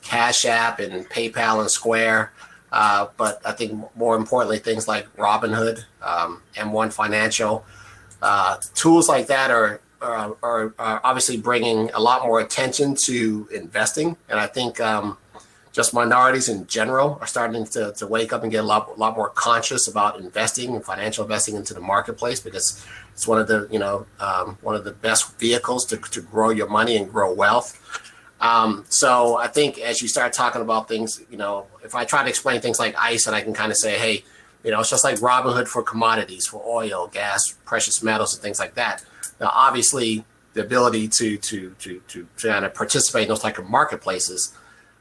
Cash App and PayPal and Square. But I think more importantly, things like Robinhood, M1 Financial, tools like that are obviously bringing a lot more attention to investing. And I think just minorities in general are starting to wake up and get a lot more conscious about investing and financial investing into the marketplace, because it's one of the best vehicles to grow your money and grow wealth. So I think as you start talking about things, if I try to explain things like ICE, and I can kind of say, hey, it's just like Robinhood for commodities, for oil, gas, precious metals, and things like that. Now, obviously, the ability to kind of participate in those type of marketplaces,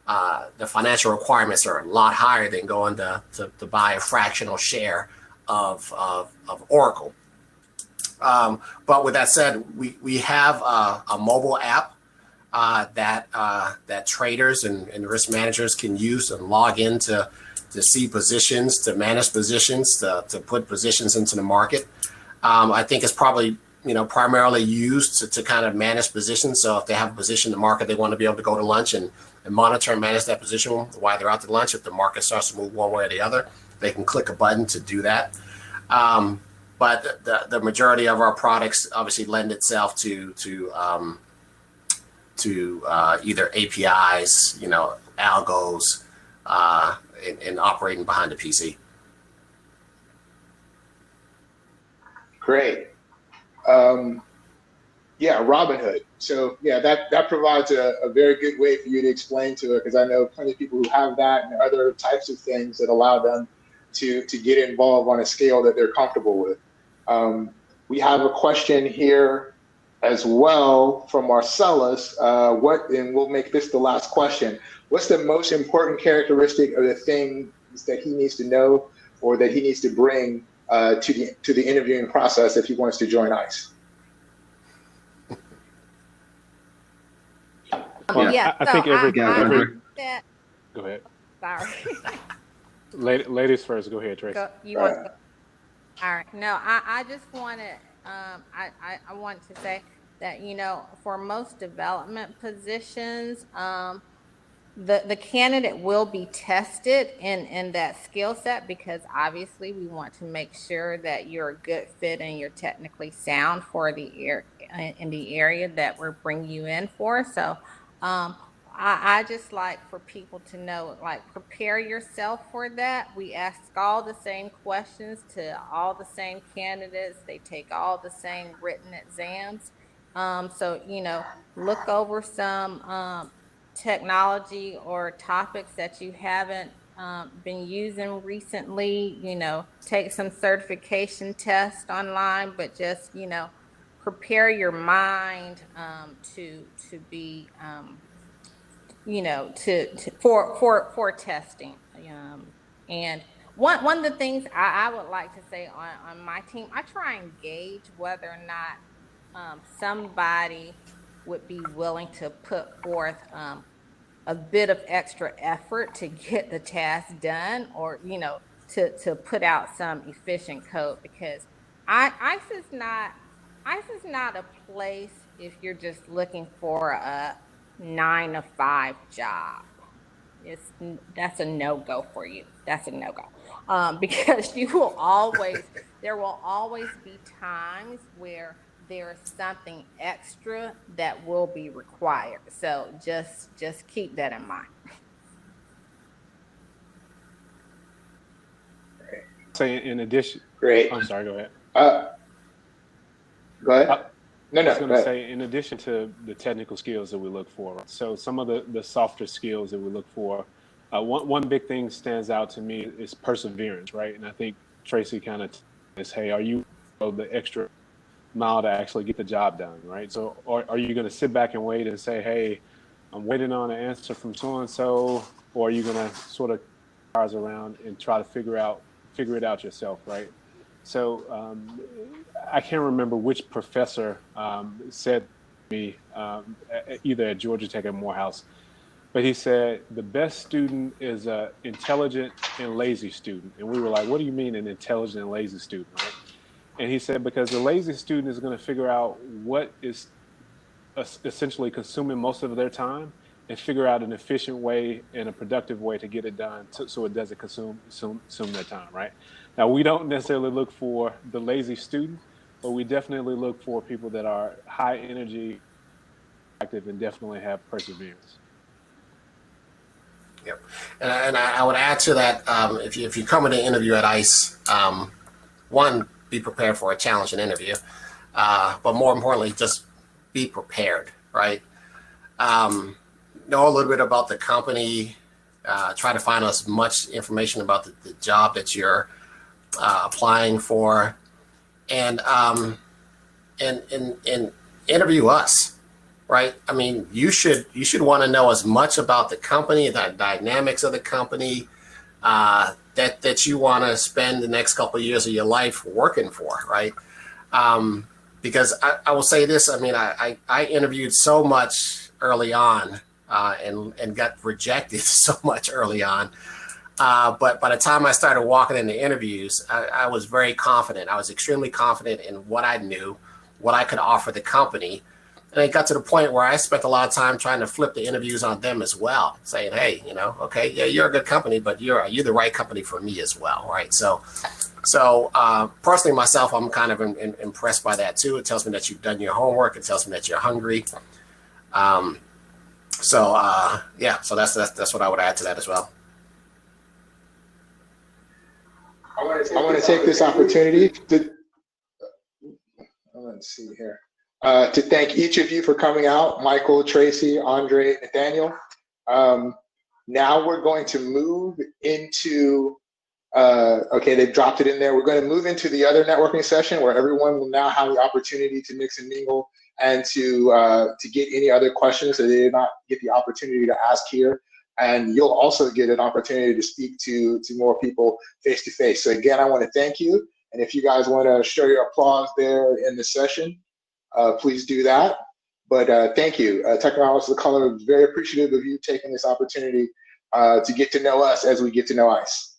the financial requirements are a lot higher than going to buy a fractional share of Oracle. But with that said, we have a mobile app that traders and risk managers can use and log in to see positions, to manage positions, to put positions into the market. I think it's probably primarily used to kind of manage positions. So if they have a position in the market, they want to be able to go to lunch and monitor and manage that position while they're out to lunch. If the market starts to move one way or the other, they can click a button to do that. But the majority of our products obviously lend itself to either APIs, algos, and operating behind the PC. Great. Robinhood. So that provides a very good way for you to explain to it, because I know plenty of people who have that and other types of things that allow them to get involved on a scale that they're comfortable with. We have a question here as well from Marcellus. And we'll make this the last question. What's the most important characteristic of the things that he needs to know or that he needs to bring to the interviewing process if he wants to join ICE? Well, Yeah, I so think every said, go ahead. sorry. Ladies first. Go ahead, Tracy. You want to? All right. No, I just wanted, I want to say that, for most development positions, the candidate will be tested in that skill set, because obviously we want to make sure that you're a good fit and you're technically sound for in the area that we're bringing you in for. So, I just like for people to know, like, prepare yourself for that. We ask all the same questions to all the same candidates. They take all the same written exams. So, look over some technology or topics that you haven't been using recently. Take some certification tests online, but just, prepare your mind to be for testing. And one of the things I would like to say on my team, I try and gauge whether or not somebody would be willing to put forth a bit of extra effort to get the task done, or to put out some efficient code, because ICE is not a place if you're just looking for a 9 to 5 job. That's a no-go for you. That's a no-go, because there will always be times where there's something extra that will be required. So just keep that in mind. Say in addition. Great. I'm sorry. Go ahead. Go ahead. I was going to say, in addition to the technical skills that we look for, so some of the softer skills that we look for, one big thing stands out to me is perseverance, right? And I think Tracy kind of is, hey, are you the extra mile to actually get the job done, right? So are you going to sit back and wait and say, hey, I'm waiting on an answer from so-and-so, or are you going to sort of cars around and try to figure it out yourself, right? So I can't remember which professor said to me, either at Georgia Tech or Morehouse, but he said the best student is an intelligent and lazy student. And we were like, what do you mean an intelligent and lazy student, right? And he said, because the lazy student is going to figure out what is essentially consuming most of their time and figure out an efficient way and a productive way to get it done so it doesn't consume their time, right? Now, we don't necessarily look for the lazy student, but we definitely look for people that are high energy, active, and definitely have perseverance. Yep. And I would add to that, if you come in an interview at ICE, one, be prepared for a challenging interview, but more importantly, just be prepared, right? Know a little bit about the company, try to find as much information about the job that you're applying for, and interview us, right? I mean, you should want to know as much about the company, the dynamics of the company, that you want to spend the next couple of years of your life working for, right? Because I will say this, I mean, I interviewed so much early on and got rejected so much early on. But by the time I started walking into interviews, I was very confident. I was extremely confident in what I knew, what I could offer the company. And it got to the point where I spent a lot of time trying to flip the interviews on them as well, saying, hey, okay, yeah, you're a good company, but you're the right company for me as well, right? So personally, myself, I'm kind of impressed by that too. It tells me that you've done your homework. It tells me that you're hungry. So that's what I would add to that as well. I want to take this opportunity to, let's see here, to thank each of you for coming out, Michael, Tracy, Andre, Nathaniel. Now we're going to move into, okay, they've dropped it in there. We're going to move into the other networking session where everyone will now have the opportunity to mix and mingle and to get any other questions that they did not get the opportunity to ask here. And you'll also get an opportunity to speak to more people face to face. So again, I want to thank you. And if you guys want to show your applause there in the session, please do that. But thank you. Technologists of Color, very appreciative of you taking this opportunity to get to know us as we get to know ICE.